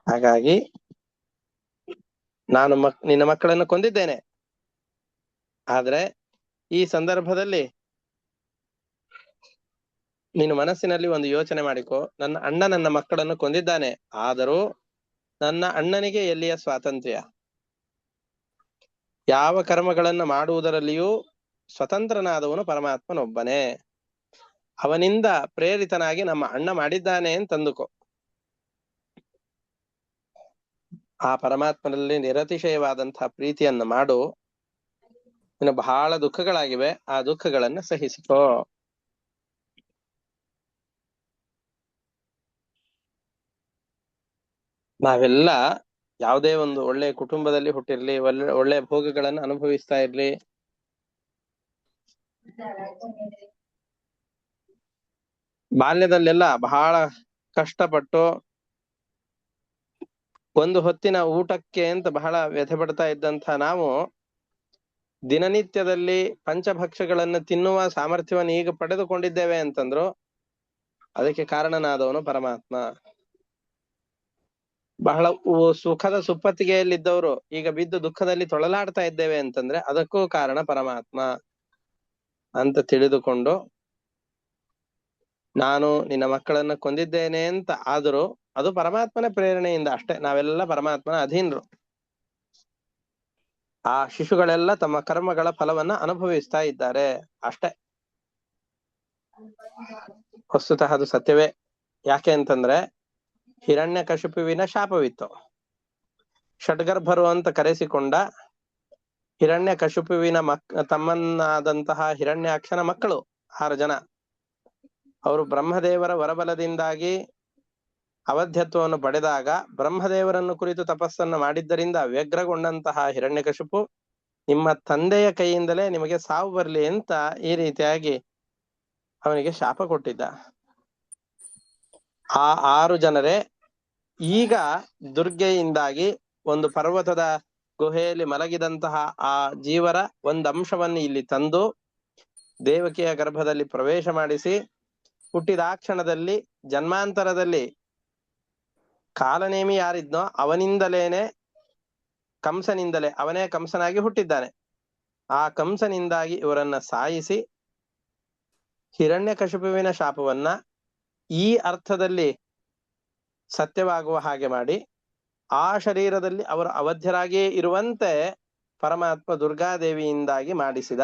ಹಾಗಾಗಿ ನಾನು ನಿನ್ನ ಮಕ್ಕಳನ್ನು ಕೊಂದಿದ್ದೇನೆ, ಆದ್ರೆ ಈ ಸಂದರ್ಭದಲ್ಲಿ ನೀನು ಮನಸ್ಸಿನಲ್ಲಿ ಒಂದು ಯೋಚನೆ ಮಾಡಿಕೊ, ನನ್ನ ಅಣ್ಣ ನನ್ನ ಮಕ್ಕಳನ್ನು ಕೊಂದಿದ್ದಾನೆ, ಆದರೂ ನನ್ನ ಅಣ್ಣನಿಗೆ ಎಲ್ಲಿಯ ಸ್ವಾತಂತ್ರ್ಯ? ಯಾವ ಕರ್ಮಗಳನ್ನ ಮಾಡುವುದರಲ್ಲಿಯೂ ಸ್ವತಂತ್ರನಾದವನು ಪರಮಾತ್ಮನೊಬ್ಬನೇ. ಅವನಿಂದ ಪ್ರೇರಿತನಾಗಿ ನಮ್ಮ ಅಣ್ಣ ಮಾಡಿದ್ದಾನೆ ಅಂತಂದುಕೋ. ಆ ಪರಮಾತ್ಮನಲ್ಲಿ ನಿರತಿಶಯವಾದಂತಹ ಪ್ರೀತಿಯನ್ನ ಮಾಡು. ಇನ್ನು ಬಹಳ ದುಃಖಗಳಾಗಿವೆ, ಆ ದುಃಖಗಳನ್ನ ಸಹಿಸಿಕೋ. ನಾವೆಲ್ಲ ಯಾವುದೇ ಒಂದು ಒಳ್ಳೆ ಕುಟುಂಬದಲ್ಲಿ ಹುಟ್ಟಿರ್ಲಿ, ಒಳ್ಳೆ ಭೋಗಗಳನ್ನು ಅನುಭವಿಸ್ತಾ ಇರ್ಲಿ, ಬಾಲ್ಯದಲ್ಲೆಲ್ಲ ಬಹಳ ಕಷ್ಟಪಟ್ಟು ಒಂದು ಹೊತ್ತಿನ ಊಟಕ್ಕೆ ಅಂತ ಬಹಳ ವ್ಯಥೆ ಪಡ್ತಾ ಇದ್ದಂತ ನಾವು ದಿನನಿತ್ಯದಲ್ಲಿ ಪಂಚಭಕ್ಷಗಳನ್ನು ತಿನ್ನುವ ಸಾಮರ್ಥ್ಯವನ್ನು ಈಗ ಪಡೆದುಕೊಂಡಿದ್ದೇವೆ ಅಂತಂದ್ರು ಅದಕ್ಕೆ ಕಾರಣನಾದವನು ಪರಮಾತ್ಮ. ಬಹಳ ಸುಖದ ಸುಪ್ಪತ್ತಿಗೆಯಲ್ಲಿದ್ದವರು ಈಗ ಬಿದ್ದು ದುಃಖದಲ್ಲಿ ತೊಳಲಾಡ್ತಾ ಇದ್ದೇವೆ ಅಂತಂದ್ರೆ ಅದಕ್ಕೂ ಕಾರಣ ಪರಮಾತ್ಮ ಅಂತ ತಿಳಿದುಕೊಂಡು, ನಾನು ನಿನ್ನ ಮಕ್ಕಳನ್ನ ಕೊಂದಿದ್ದೇನೆ ಅಂತ ಆದರೂ ಅದು ಪರಮಾತ್ಮನ ಪ್ರೇರಣೆಯಿಂದ ಅಷ್ಟೇ. ನಾವೆಲ್ಲ ಪರಮಾತ್ಮನ ಅಧೀನರು. ಆ ಶಿಶುಗಳೆಲ್ಲ ತಮ್ಮ ಕರ್ಮಗಳ ಫಲವನ್ನ ಅನುಭವಿಸ್ತಾ ಇದ್ದಾರೆ ಅಷ್ಟೇ. ವಸ್ತುತಃ ಅದು ಸತ್ಯವೇ. ಯಾಕೆ ಅಂತಂದ್ರೆ ಹಿರಣ್ಯಕಶಿಪುವಿನ ಶಾಪವಿತ್ತು. ಷಡ್ಗರ್ಭರು ಅಂತ ಕರೆಸಿಕೊಂಡ ಹಿರಣ್ಯಕಶಿಪುವಿನ ತಮ್ಮನ್ನಾದಂತಹ ಹಿರಣ್ಯಾಕ್ಷನ ಮಕ್ಕಳು 6 ಜನ. ಅವರು ಬ್ರಹ್ಮದೇವರ ವರಬಲದಿಂದಾಗಿ ಅವಧ್ಯತ್ವವನ್ನು ಪಡೆದಾಗ ಬ್ರಹ್ಮದೇವರನ್ನು ಕುರಿತು ತಪಸ್ಸನ್ನು ಮಾಡಿದ್ದರಿಂದ ವ್ಯಗ್ರಗೊಂಡಂತಹ ಹಿರಣ್ಯಕಶಿಪು ನಿಮ್ಮ ತಂದೆಯ ಕೈಯಿಂದಲೇ ನಿಮಗೆ ಸಾವು ಬರ್ಲಿ ಅಂತ ಈ ರೀತಿಯಾಗಿ ಅವನಿಗೆ ಶಾಪ ಕೊಟ್ಟಿದ್ದ. ಆ 6 ಜನರೇ ಈಗ ದುರ್ಗೆಯಿಂದಾಗಿ ಒಂದು ಪರ್ವತದ ಗುಹೆಯಲ್ಲಿ ಮಲಗಿದಂತಹ ಆ ಜೀವರ ಒಂದು ಅಂಶವನ್ನು ಇಲ್ಲಿ ತಂದು ದೇವಕಿಯ ಗರ್ಭದಲ್ಲಿ ಪ್ರವೇಶ ಮಾಡಿಸಿ ಹುಟ್ಟಿದ ಆ ಕ್ಷಣದಲ್ಲಿ ಜನ್ಮಾಂತರದಲ್ಲಿ ಕಾಲನೇಮಿ ಯಾರಿದ್ನೋ ಅವನಿಂದಲೇನೆ ಕಂಸನಿಂದಲೇ ಅವನೇ ಕಂಸನಾಗಿ ಹುಟ್ಟಿದ್ದಾನೆ. ಆ ಕಂಸನಿಂದಾಗಿ ಇವರನ್ನ ಸಾಯಿಸಿ ಹಿರಣ್ಯಕಶಿಪುವಿನ ಶಾಪವನ್ನ ಈ ಅರ್ಥದಲ್ಲಿ ಸತ್ಯವಾಗುವ ಹಾಗೆ ಮಾಡಿ ಆ ಶರೀರದಲ್ಲಿ ಅವರು ಅವಧ್ಯರಾಗಿಯೇ ಇರುವಂತೆ ಪರಮಾತ್ಮ ದುರ್ಗಾದೇವಿಯಿಂದಾಗಿ ಮಾಡಿಸಿದ.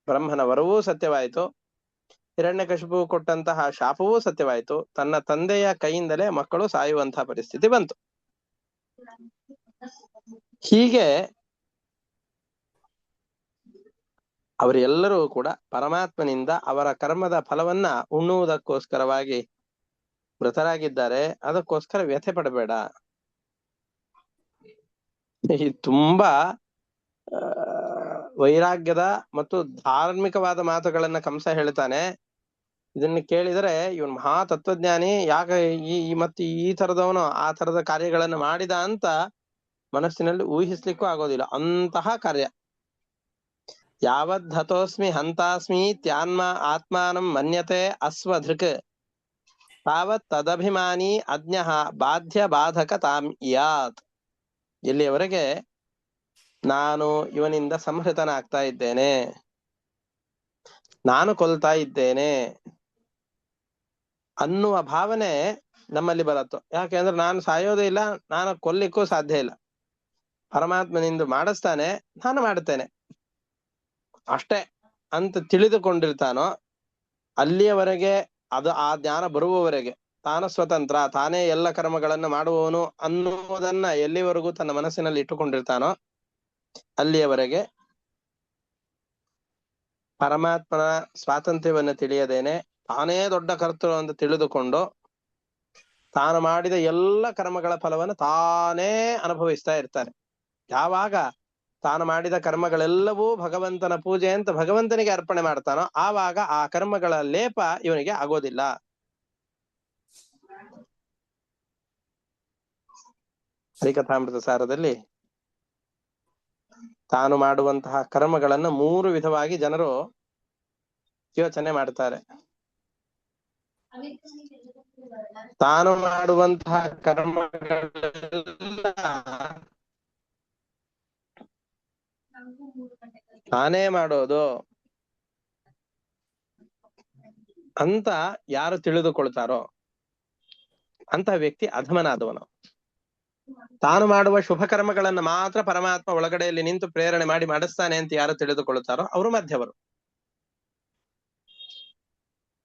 ಬ್ರಹ್ಮನ ವರವೂ ಸತ್ಯವಾಯಿತು, ಹಿರಣ್ಯಕಶಿಪು ಕೊಟ್ಟಂತಹ ಶಾಪವೂ ಸತ್ಯವಾಯಿತು. ತನ್ನ ತಂದೆಯ ಕೈಯಿಂದಲೇ ಮಕ್ಕಳು ಸಾಯುವಂತಹ ಪರಿಸ್ಥಿತಿ ಬಂತು. ಹೀಗೆ ಅವರೆಲ್ಲರೂ ಕೂಡ ಪರಮಾತ್ಮನಿಂದ ಅವರ ಕರ್ಮದ ಫಲವನ್ನ ಉಣ್ಣುವುದಕ್ಕೋಸ್ಕರವಾಗಿ ಮೃತರಾಗಿದ್ದಾರೆ. ಅದಕ್ಕೋಸ್ಕರ ವ್ಯಥೆ ಪಡಬೇಡ. ತುಂಬಾ ವೈರಾಗ್ಯದ ಮತ್ತು ಧಾರ್ಮಿಕವಾದ ಮಾತುಗಳನ್ನ ಕಂಸ ಹೇಳ್ತಾನೆ. ಇದನ್ನ ಕೇಳಿದರೆ ಇವನ್ ಮಹಾ ತತ್ವಜ್ಞಾನಿ, ಯಾಕೆ ಮತ್ತೆ ಈ ತರದವನು ಆ ತರದ ಕಾರ್ಯಗಳನ್ನ ಮಾಡಿದ ಅಂತ ಮನಸ್ಸಿನಲ್ಲಿ ಊಹಿಸ್ಲಿಕ್ಕೂ ಆಗೋದಿಲ್ಲ ಅಂತಹ ಕಾರ್ಯ. ಯಾವದ್ ಹತೋಸ್ಮಿ ಹಂತಾಸ್ಮಿ ತ್ಯಾನ್ಮ ಆತ್ಮಾನಂ ಮನ್ಯತೆ ಅಸ್ವಧೃಕ್ ತಾವತ್ ತದಭಿಮಾನಿ ಅಜ್ಞಃ ಬಾಧ್ಯ ಬಾಧಕ ತಾಂ ಯಾತ್. ಇಲ್ಲಿಯವರೆಗೆ ನಾನು ಇವನಿಂದ ಸಂಹೃತನಾಗ್ತಾ ಇದ್ದೇನೆ, ನಾನು ಕೊಲ್ತಾ ಇದ್ದೇನೆ ಅನ್ನುವ ಭಾವನೆ ನಮ್ಮಲ್ಲಿ ಬರತ್ತು. ಯಾಕೆಂದ್ರೆ ನಾನು ಸಾಯೋದೇ ಇಲ್ಲ, ನಾನು ಕೊಲ್ಲಿಕ್ಕೂ ಸಾಧ್ಯ ಇಲ್ಲ, ಪರಮಾತ್ಮನಿಂದ ಮಾಡಿಸ್ತಾನೆ, ನಾನು ಮಾಡುತ್ತೇನೆ ಅಷ್ಟೇ ಅಂತ ತಿಳಿದುಕೊಂಡಿರ್ತಾನೋ ಅಲ್ಲಿಯವರೆಗೆ, ಅದು ಆ ಜ್ಞಾನ ಬರುವವರೆಗೆ ತಾನು ಸ್ವತಂತ್ರ, ತಾನೇ ಎಲ್ಲ ಕರ್ಮಗಳನ್ನು ಮಾಡುವವನು ಅನ್ನುವುದನ್ನ ಎಲ್ಲಿವರೆಗೂ ತನ್ನ ಮನಸ್ಸಿನಲ್ಲಿ ಇಟ್ಟುಕೊಂಡಿರ್ತಾನೋ ಅಲ್ಲಿಯವರೆಗೆ ಪರಮಾತ್ಮನ ಸ್ವಾತಂತ್ರ್ಯವನ್ನು ತಿಳಿಯದೇನೆ ತಾನೇ ದೊಡ್ಡ ಕರ್ತೃ ಅಂತ ತಿಳಿದುಕೊಂಡು ತಾನು ಮಾಡಿದ ಎಲ್ಲ ಕರ್ಮಗಳ ಫಲವನ್ನು ತಾನೇ ಅನುಭವಿಸ್ತಾ ಇರ್ತಾನೆ. ಯಾವಾಗ ತಾನು ಮಾಡಿದ ಕರ್ಮಗಳೆಲ್ಲವೂ ಭಗವಂತನ ಪೂಜೆ ಅಂತ ಭಗವಂತನಿಗೆ ಅರ್ಪಣೆ ಮಾಡ್ತಾನೋ ಆವಾಗ ಆ ಕರ್ಮಗಳ ಲೇಪ ಇವನಿಗೆ ಆಗೋದಿಲ್ಲ. ಹರಿಕಥಾಮೃತ ಸಾರದಲ್ಲಿ ತಾನು ಮಾಡುವಂತಹ ಕರ್ಮಗಳನ್ನು 3 ವಿಧವಾಗಿ ಜನರು ಯೋಚನೆ ಮಾಡ್ತಾರೆ. ತಾನು ಮಾಡುವಂತಹ ಕರ್ಮಗಳೆಲ್ಲ ತಾನೇ ಮಾಡೋದು ಅಂತ ಯಾರು ತಿಳಿದುಕೊಳ್ತಾರೋ ಅಂತ ವ್ಯಕ್ತಿ ಅಧಮನಾದವನು. ತಾನು ಮಾಡುವ ಶುಭ ಕರ್ಮಗಳನ್ನು ಮಾತ್ರ ಪರಮಾತ್ಮ ಒಳಗಡೆಯಲ್ಲಿ ನಿಂತು ಪ್ರೇರಣೆ ಮಾಡಿ ಮಾಡಿಸ್ತಾನೆ ಅಂತ ಯಾರು ತಿಳಿದುಕೊಳ್ತಾರೋ ಅವರು ಮಧ್ಯವರು.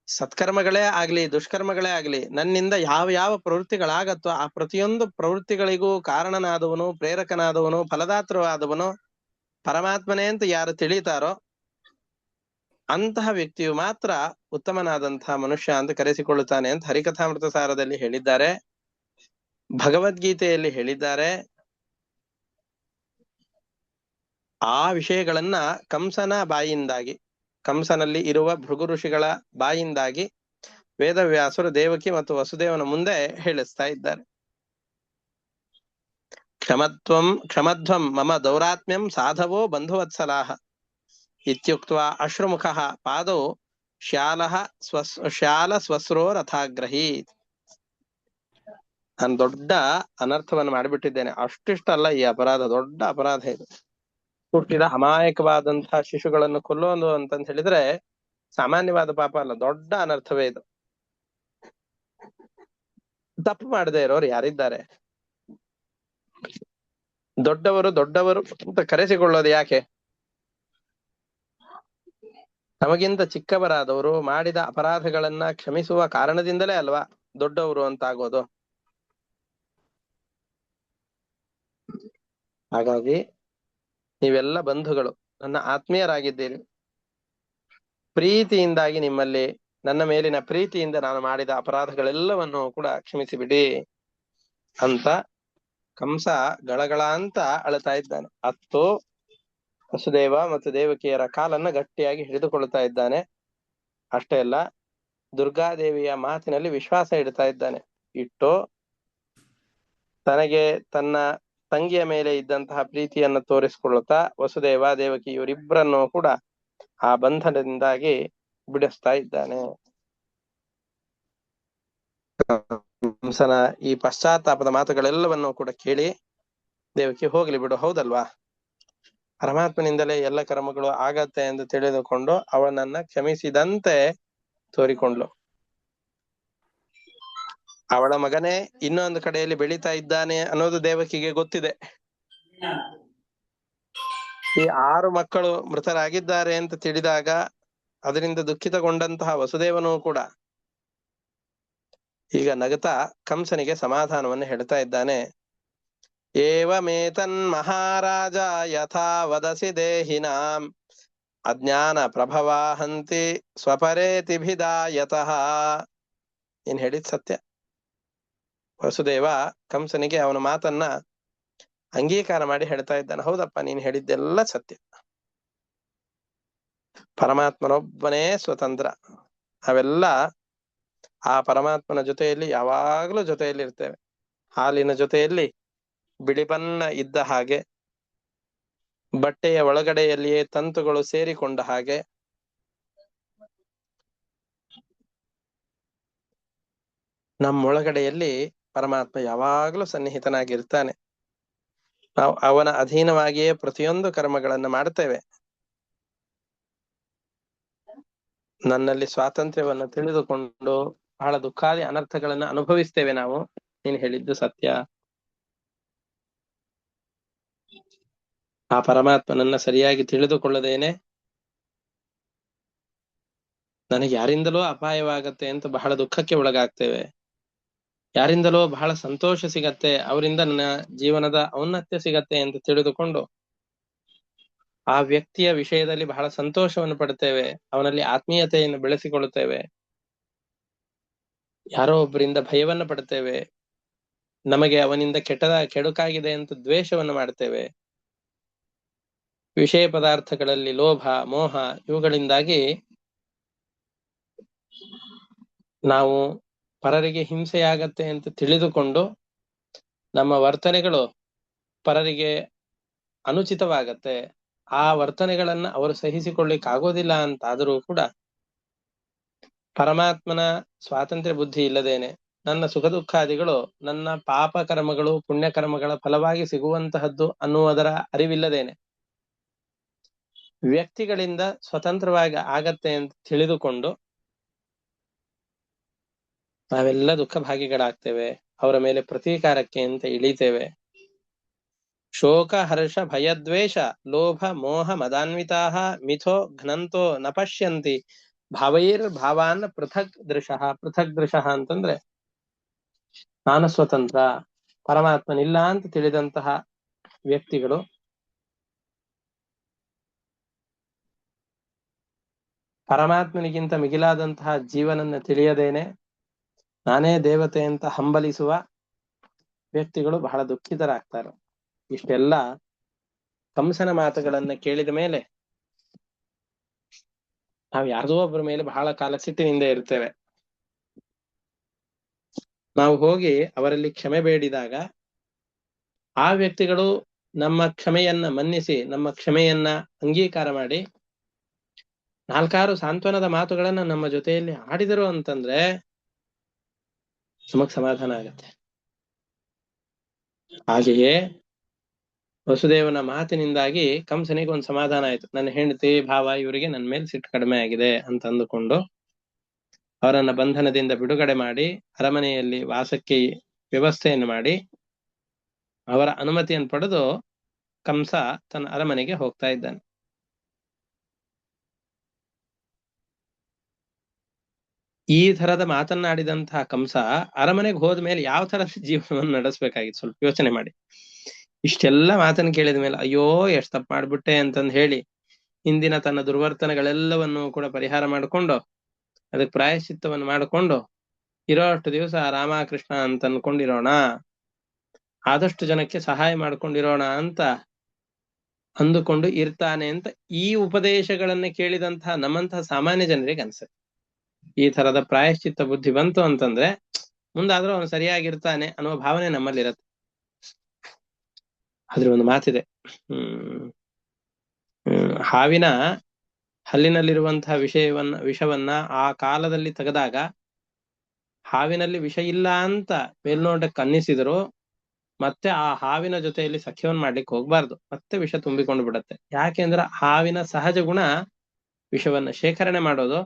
ಸತ್ಕರ್ಮಗಳೇ ಆಗ್ಲಿ ದುಷ್ಕರ್ಮಗಳೇ ಆಗ್ಲಿ ನನ್ನಿಂದ ಯಾವ ಯಾವ ಪ್ರವೃತ್ತಿಗಳಾಗತ್ತೋ ಆ ಪ್ರತಿಯೊಂದು ಪ್ರವೃತ್ತಿಗಳಿಗೂ ಕಾರಣನಾದವನು, ಪ್ರೇರಕನಾದವನು, ಫಲದಾತೃವಾದವನು ಪರಮಾತ್ಮನೇ ಅಂತ ಯಾರು ತಿಳಿತಾರೋ ಅಂತಹ ವ್ಯಕ್ತಿಯು ಮಾತ್ರ ಉತ್ತಮನಾದಂತಹ ಮನುಷ್ಯ ಅಂತ ಕರೆಸಿಕೊಳ್ಳುತ್ತಾನೆ ಅಂತ ಹರಿಕಥಾಮೃತ ಸಾರದಲ್ಲಿ ಹೇಳಿದ್ದಾರೆ, ಭಗವದ್ಗೀತೆಯಲ್ಲಿ ಹೇಳಿದ್ದಾರೆ. ಆ ವಿಷಯಗಳನ್ನ ಕಂಸನ ಬಾಯಿಯಿಂದಾಗಿ, ಕಂಸನಲ್ಲಿ ಇರುವ ಭೃಗು ಋಷಿಗಳ ಬಾಯಿಯಿಂದಾಗಿ ವೇದವ್ಯಾಸರು ದೇವಕಿ ಮತ್ತು ವಸುದೇವನ ಮುಂದೆ ಹೇಳಿಸ್ತಾ ಇದ್ದಾರೆ. ಕ್ಷಮಧ್ವಂ ಮಮ ದೌರಾತ್ಮ್ಯಂ ಸಾಧವೋ ಬಂಧುವತ್ಸಲಾಹ ಇತ್ಯುಕ್ತ್ವಾ ಅಶ್ರುಮುಖಃ ಪಾದೌ ಶ್ಯಾಲ ಸ್ವಸ್ರೋ ರಥಾಗ್ರಹೀತ್. ನಾನು ದೊಡ್ಡ ಅನರ್ಥವನ್ನು ಮಾಡಿಬಿಟ್ಟಿದ್ದೇನೆ, ಅಷ್ಟಿಷ್ಟಲ್ಲ ಈ ಅಪರಾಧ, ದೊಡ್ಡ ಅಪರಾಧ ಇದು. ಹುಟ್ಟಿದ ಅಮಾಯಕವಾದಂತಹ ಶಿಶುಗಳನ್ನು ಕೊಲ್ಲೋದು ಅಂತಂತ ಹೇಳಿದ್ರೆ ಸಾಮಾನ್ಯವಾದ ಪಾಪ ಅಲ್ಲ, ದೊಡ್ಡ ಅನರ್ಥವೇ ಇದು. ತಪ್ಪು ಮಾಡದೇ ಇರೋರು ಯಾರಿದ್ದಾರೆ? ದೊಡ್ಡವರು ದೊಡ್ಡವರು ಅಂತ ಕರೆಸಿಕೊಳ್ಳೋದು ಯಾಕೆ? ನಮಗಿಂತ ಚಿಕ್ಕವರಾದವರು ಮಾಡಿದ ಅಪರಾಧಗಳನ್ನ ಕ್ಷಮಿಸುವ ಕಾರಣದಿಂದಲೇ ಅಲ್ವಾ ದೊಡ್ಡವರು ಅಂತ ಆಗೋದು. ಹಾಗಾಗಿ ನೀವೆಲ್ಲ ಬಂಧುಗಳು, ನನ್ನ ಆತ್ಮೀಯರಾಗಿದ್ದೀರಿ. ಪ್ರೀತಿಯಿಂದಾಗಿ ನಿಮ್ಮಲ್ಲಿ ನನ್ನ ಮೇಲಿನ ಪ್ರೀತಿಯಿಂದ ನಾನು ಮಾಡಿದ ಅಪರಾಧಗಳೆಲ್ಲವನ್ನು ಕೂಡ ಕ್ಷಮಿಸಿಬಿಡಿ ಅಂತ ಕಂಸ ಗಳಗಳ ಅಂತ ಅಳ್ತಾ ಇದ್ದಾನೆ. ಅತ್ತು ವಸುದೇವ ಮತ್ತು ದೇವಕಿಯರ ಕಾಲನ್ನ ಗಟ್ಟಿಯಾಗಿ ಹಿಡಿದುಕೊಳ್ತಾ ಇದ್ದಾನೆ. ಅಷ್ಟೇ ಅಲ್ಲ, ದುರ್ಗಾದೇವಿಯ ಮಾತಿನಲ್ಲಿ ವಿಶ್ವಾಸ ಇಡ್ತಾ ಇದ್ದಾನೆ. ಇಟ್ಟು ತನಗೆ ತನ್ನ ತಂಗಿಯ ಮೇಲೆ ಇದ್ದಂತಹ ಪ್ರೀತಿಯನ್ನು ತೋರಿಸಿಕೊಳ್ಳುತ್ತಾ ವಸುದೇವ ದೇವಕಿ ಇವರಿಬ್ಬರನ್ನು ಕೂಡ ಆ ಬಂಧನದಿಂದಾಗಿ ಬಿಡಿಸ್ತಾ ಇದ್ದಾನೆ. ಕಂಸನ ಈ ಪಶ್ಚಾತ್ತಾಪದ ಮಾತುಗಳೆಲ್ಲವನ್ನು ಕೂಡ ಕೇಳಿ ದೇವಕಿ ಹೋಗ್ಲಿ ಬಿಡು, ಹೌದಲ್ವಾ, ಪರಮಾತ್ಮನಿಂದಲೇ ಎಲ್ಲ ಕರ್ಮಗಳು ಆಗತ್ತೆ ಎಂದು ತಿಳಿದುಕೊಂಡು ಅವನನ್ನ ಕ್ಷಮಿಸಿದಂತೆ ತೋರಿಕೊಂಡ್ಲು. ಅವಳ ಮಗನೇ ಇನ್ನೊಂದು ಕಡೆಯಲ್ಲಿ ಬೆಳೀತಾ ಇದ್ದಾನೆ ಅನ್ನೋದು ದೇವಕಿಗೆ ಗೊತ್ತಿದೆ. ಈ 6 ಮಕ್ಕಳು ಮೃತರಾಗಿದ್ದಾರೆ ಅಂತ ತಿಳಿದಾಗ ಅದರಿಂದ ದುಃಖಿತಗೊಂಡಂತಹ ವಸುದೇವನು ಕೂಡ ಈಗ ನಗತಾ ಕಂಸನಿಗೆ ಸಮಾಧಾನವನ್ನು ಹೇಳ್ತಾ ಇದ್ದಾನೆ. ಏವಮೇತನ್ ಮಹಾರಾಜ ಯಥಾ ವದಸಿ ದೇಹಿನಾಂ ಅಜ್ಞಾನ ಪ್ರಭವಾಹಂತಿ ಸ್ವಪರೇತಿಭಿದಾಯತಃ. ನೀನ್ ಹೇಳಿದ್ ಸತ್ಯ. ವಸುದೇವ ಕಂಸನಿಗೆ ಅವನ ಮಾತನ್ನ ಅಂಗೀಕಾರ ಮಾಡಿ ಹೇಳ್ತಾ ಇದ್ದಾನೆ. ಹೌದಪ್ಪ, ನೀನ್ ಹೇಳಿದ್ದೆಲ್ಲ ಸತ್ಯ. ಪರಮಾತ್ಮನೊಬ್ಬನೇ ಸ್ವತಂತ್ರ. ನಾವೆಲ್ಲ ಆ ಪರಮಾತ್ಮನ ಜೊತೆಯಲ್ಲಿ ಯಾವಾಗ್ಲೂ ಜೊತೆಯಲ್ಲಿ ಇರ್ತೇವೆ. ಹಾಲಿನ ಜೊತೆಯಲ್ಲಿ ಬಿಳಿ ಬಣ್ಣ ಇದ್ದ ಹಾಗೆ, ಬಟ್ಟೆಯ ಒಳಗಡೆಯಲ್ಲಿಯೇ ತಂತುಗಳು ಸೇರಿಕೊಂಡ ಹಾಗೆ, ನಮ್ಮೊಳಗಡೆಯಲ್ಲಿ ಪರಮಾತ್ಮ ಯಾವಾಗಲೂ ಸನ್ನಿಹಿತನಾಗಿರ್ತಾನೆ. ನಾವು ಅವನ ಅಧೀನವಾಗಿಯೇ ಪ್ರತಿಯೊಂದು ಕರ್ಮಗಳನ್ನು ಮಾಡ್ತೇವೆ. ನನ್ನಲ್ಲಿ ಸ್ವಾತಂತ್ರ್ಯವನ್ನು ತಿಳಿದುಕೊಂಡು ಬಹಳ ದುಃಖಾದಿ ಅನರ್ಥಗಳನ್ನು ಅನುಭವಿಸ್ತೇವೆ ನಾವು. ನೀನು ಹೇಳಿದ್ದು ಸತ್ಯ. ಆ ಪರಮಾತ್ಮನನ್ನ ಸರಿಯಾಗಿ ತಿಳಿದುಕೊಳ್ಳದೇನೆ ನನಗೆ ಯಾರಿಂದಲೋ ಅಪಾಯವಾಗತ್ತೆ ಅಂತ ಬಹಳ ದುಃಖಕ್ಕೆ ಒಳಗಾಗ್ತೇವೆ. ಯಾರಿಂದಲೋ ಬಹಳ ಸಂತೋಷ ಸಿಗತ್ತೆ, ಅವರಿಂದ ನನ್ನ ಜೀವನದ ಔನ್ನತ್ಯ ಸಿಗತ್ತೆ ಅಂತ ತಿಳಿದುಕೊಂಡು ಆ ವ್ಯಕ್ತಿಯ ವಿಷಯದಲ್ಲಿ ಬಹಳ ಸಂತೋಷವನ್ನು ಪಡ್ತೇವೆ, ಅವನಲ್ಲಿ ಆತ್ಮೀಯತೆಯನ್ನು ಬೆಳೆಸಿಕೊಳ್ಳುತ್ತೇವೆ. ಯಾರೋ ಒಬ್ಬರಿಂದ ಭಯವನ್ನು ಪಡ್ತೇವೆ, ನಮಗೆ ಅವನಿಂದ ಕೆಡುಕಾಗಿದೆ ಅಂತ ದ್ವೇಷವನ್ನು ಮಾಡ್ತೇವೆ. ವಿಷಯ ಪದಾರ್ಥಗಳಲ್ಲಿ ಲೋಭ, ಮೋಹ ಇವುಗಳಿಂದಾಗಿ ನಾವು ಪರರಿಗೆ ಹಿಂಸೆಯಾಗತ್ತೆ ಅಂತ ತಿಳಿದುಕೊಂಡು ನಮ್ಮ ವರ್ತನೆಗಳು ಪರರಿಗೆ ಅನುಚಿತವಾಗತ್ತೆ. ಆ ವರ್ತನೆಗಳನ್ನ ಅವರು ಸಹಿಸಿಕೊಳ್ಳಿಕ್ಕಾಗೋದಿಲ್ಲ ಅಂತಾದರೂ ಕೂಡ ಪರಮಾತ್ಮನ ಸ್ವಾತಂತ್ರ್ಯ ಬುದ್ಧಿ ಇಲ್ಲದೇನೆ ನನ್ನ ಸುಖ ದುಃಖಾದಿಗಳು ನನ್ನ ಪಾಪ ಕರ್ಮಗಳು ಪುಣ್ಯ ಕರ್ಮಗಳ ಫಲವಾಗಿ ಸಿಗುವಂತಹದ್ದು ಅನ್ನುವುದರ ಅರಿವಿಲ್ಲದೇನೆ ವ್ಯಕ್ತಿಗಳಿಂದ ಸ್ವತಂತ್ರವಾಗಿ ಆಗತ್ತೆ ಅಂತ ತಿಳಿದುಕೊಂಡು ನಾವೆಲ್ಲ ದುಃಖ ಭಾಗಿಗಳಾಗ್ತೇವೆ. ಅವರ ಮೇಲೆ ಪ್ರತೀಕಾರಕ್ಕೆ ಅಂತ ಇಳಿತೇವೆ. ಶೋಕ ಹರ್ಷ ಭಯದ್ವೇಷ ಲೋಭ ಮೋಹ ಮದಾನ್ವಿತಾಹ ಮಿಥೋ ಘ್ನಂತೋ ನ ಪಶ್ಯಂತಿ ಭಾವೈರ್ ಭಾವಾನ್ ಪೃಥಕ್ ದೃಶಃ ಅಂತಂದ್ರೆ ನಾನು ಸ್ವತಂತ್ರ, ಪರಮಾತ್ಮನಿಲ್ಲ ಅಂತ ತಿಳಿದಂತಹ ವ್ಯಕ್ತಿಗಳು ಪರಮಾತ್ಮನಿಗಿಂತ ಮಿಗಿಲಾದಂತಹ ಜೀವನನ್ನ ತಿಳಿಯದೇನೆ ನಾನೇ ದೇವತೆ ಅಂತ ಹಂಬಲಿಸುವ ವ್ಯಕ್ತಿಗಳು ಬಹಳ ದುಃಖಿತರಾಗ್ತಾರೆ. ಇಷ್ಟೆಲ್ಲ ಕಂಸನ ಮಾತುಗಳನ್ನ ಕೇಳಿದ ಮೇಲೆ ನಾವು ಯಾರ್ದೋ ಒಬ್ಬರ ಮೇಲೆ ಬಹಳ ಕಾಲ ಸಿಟ್ಟಿನಿಂದ ಇರ್ತೇವೆ. ನಾವು ಹೋಗಿ ಅವರಲ್ಲಿ ಕ್ಷಮೆ ಬೇಡಿದಾಗ ಆ ವ್ಯಕ್ತಿಗಳು ನಮ್ಮ ಕ್ಷಮೆಯನ್ನ ಮನ್ನಿಸಿ ನಮ್ಮ ಕ್ಷಮೆಯನ್ನ ಅಂಗೀಕಾರ ಮಾಡಿ ನಾಲ್ಕಾರು ಸಾಂತ್ವನದ ಮಾತುಗಳನ್ನ ನಮ್ಮ ಜೊತೆಯಲ್ಲಿ ಆಡಿದರು ಅಂತಂದ್ರೆ ನಮಗ್ ಸಮಾಧಾನ ಆಗತ್ತೆ. ಹಾಗೆಯೇ ವಸುದೇವನ ಮಾತಿನಿಂದಾಗಿ ಕಂಸನಿಗೆ ಒಂದು ಸಮಾಧಾನ ಆಯ್ತು. ನನ್ನ ಹೆಂಡತಿ ಭಾವ ಇವರಿಗೆ ನನ್ನ ಮೇಲೆ ಸಿಟ್ಟು ಕಡಿಮೆ ಆಗಿದೆ ಅಂತ ಅಂದುಕೊಂಡು ಅವರನ್ನ ಬಂಧನದಿಂದ ಬಿಡುಗಡೆ ಮಾಡಿ ಅರಮನೆಯಲ್ಲಿ ವಾಸಕ್ಕೆ ವ್ಯವಸ್ಥೆಯನ್ನು ಮಾಡಿ ಅವರ ಅನುಮತಿಯನ್ನು ಪಡೆದು ಕಂಸ ತನ್ನ ಅರಮನೆಗೆ ಹೋಗ್ತಾ ಇದ್ದಾನೆ. ಈ ತರದ ಮಾತನ್ನಾಡಿದಂತಹ ಕಂಸ ಅರಮನೆಗೆ ಹೋದ ಮೇಲೆ ಯಾವ ತರದ ಜೀವನವನ್ನು ನಡೆಸ್ಬೇಕಾಗಿತ್ತು ಸ್ವಲ್ಪ ಯೋಚನೆ ಮಾಡಿ. ಇಷ್ಟೆಲ್ಲ ಮಾತನ್ನು ಕೇಳಿದ ಮೇಲೆ ಅಯ್ಯೋ ಎಷ್ಟು ತಪ್ಪು ಮಾಡ್ಬಿಟ್ಟೆ ಅಂತಂದು ಹೇಳಿ ಹಿಂದಿನ ತನ್ನ ದುರ್ವರ್ತನೆಗಳೆಲ್ಲವನ್ನು ಕೂಡ ಪರಿಹಾರ ಮಾಡಿಕೊಂಡು ಅದಕ್ಕೆ ಪ್ರಾಯಶ್ಚಿತ್ತವನ್ನು ಮಾಡಿಕೊಂಡು ಇರೋ ಅಷ್ಟು ದಿವಸ ರಾಮಕೃಷ್ಣ ಅಂತ ಅನ್ಕೊಂಡಿರೋಣ, ಆದಷ್ಟು ಜನಕ್ಕೆ ಸಹಾಯ ಮಾಡ್ಕೊಂಡಿರೋಣ ಅಂತ ಅಂದುಕೊಂಡು ಇರ್ತಾನೆ ಅಂತ ಈ ಉಪದೇಶಗಳನ್ನ ಕೇಳಿದಂತಹ ನಮ್ಮಂತಹ ಸಾಮಾನ್ಯ ಜನರಿಗೆ ಅನ್ಸುತ್ತೆ. ಈ ತರದ ಪ್ರಾಯಶ್ಚಿತ್ತ ಬುದ್ಧಿ ಬಂತು ಅಂತಂದ್ರೆ ಮುಂದಾದ್ರೂ ಅವನು ಸರಿಯಾಗಿರ್ತಾನೆ ಅನ್ನುವ ಭಾವನೆ ನಮ್ಮಲ್ಲಿರತ್ತೆ. ಆದ್ರೆ ಒಂದು ಮಾತಿದೆ, ಹಾವಿನ ಹಲ್ಲಿನಲ್ಲಿರುವಂತಹ ವಿಷವನ್ನ ಆ ಕಾಲದಲ್ಲಿ ತೆಗೆದಾಗ ಹಾವಿನಲ್ಲಿ ವಿಷ ಇಲ್ಲ ಅಂತ ಮೇಲ್ನೋಟಕ್ಕೆ ಅನ್ನಿಸಿದ್ರು ಮತ್ತೆ ಆ ಹಾವಿನ ಜೊತೆಯಲ್ಲಿ ಸಖ್ಯವನ್ನು ಮಾಡ್ಲಿಕ್ಕೆ ಹೋಗ್ಬಾರ್ದು, ಮತ್ತೆ ವಿಷ ತುಂಬಿಕೊಂಡು ಬಿಡತ್ತೆ. ಯಾಕೆಂದ್ರೆ ಹಾವಿನ ಸಹಜ ಗುಣ ವಿಷವನ್ನ ಶೇಖರಣೆ ಮಾಡೋದು,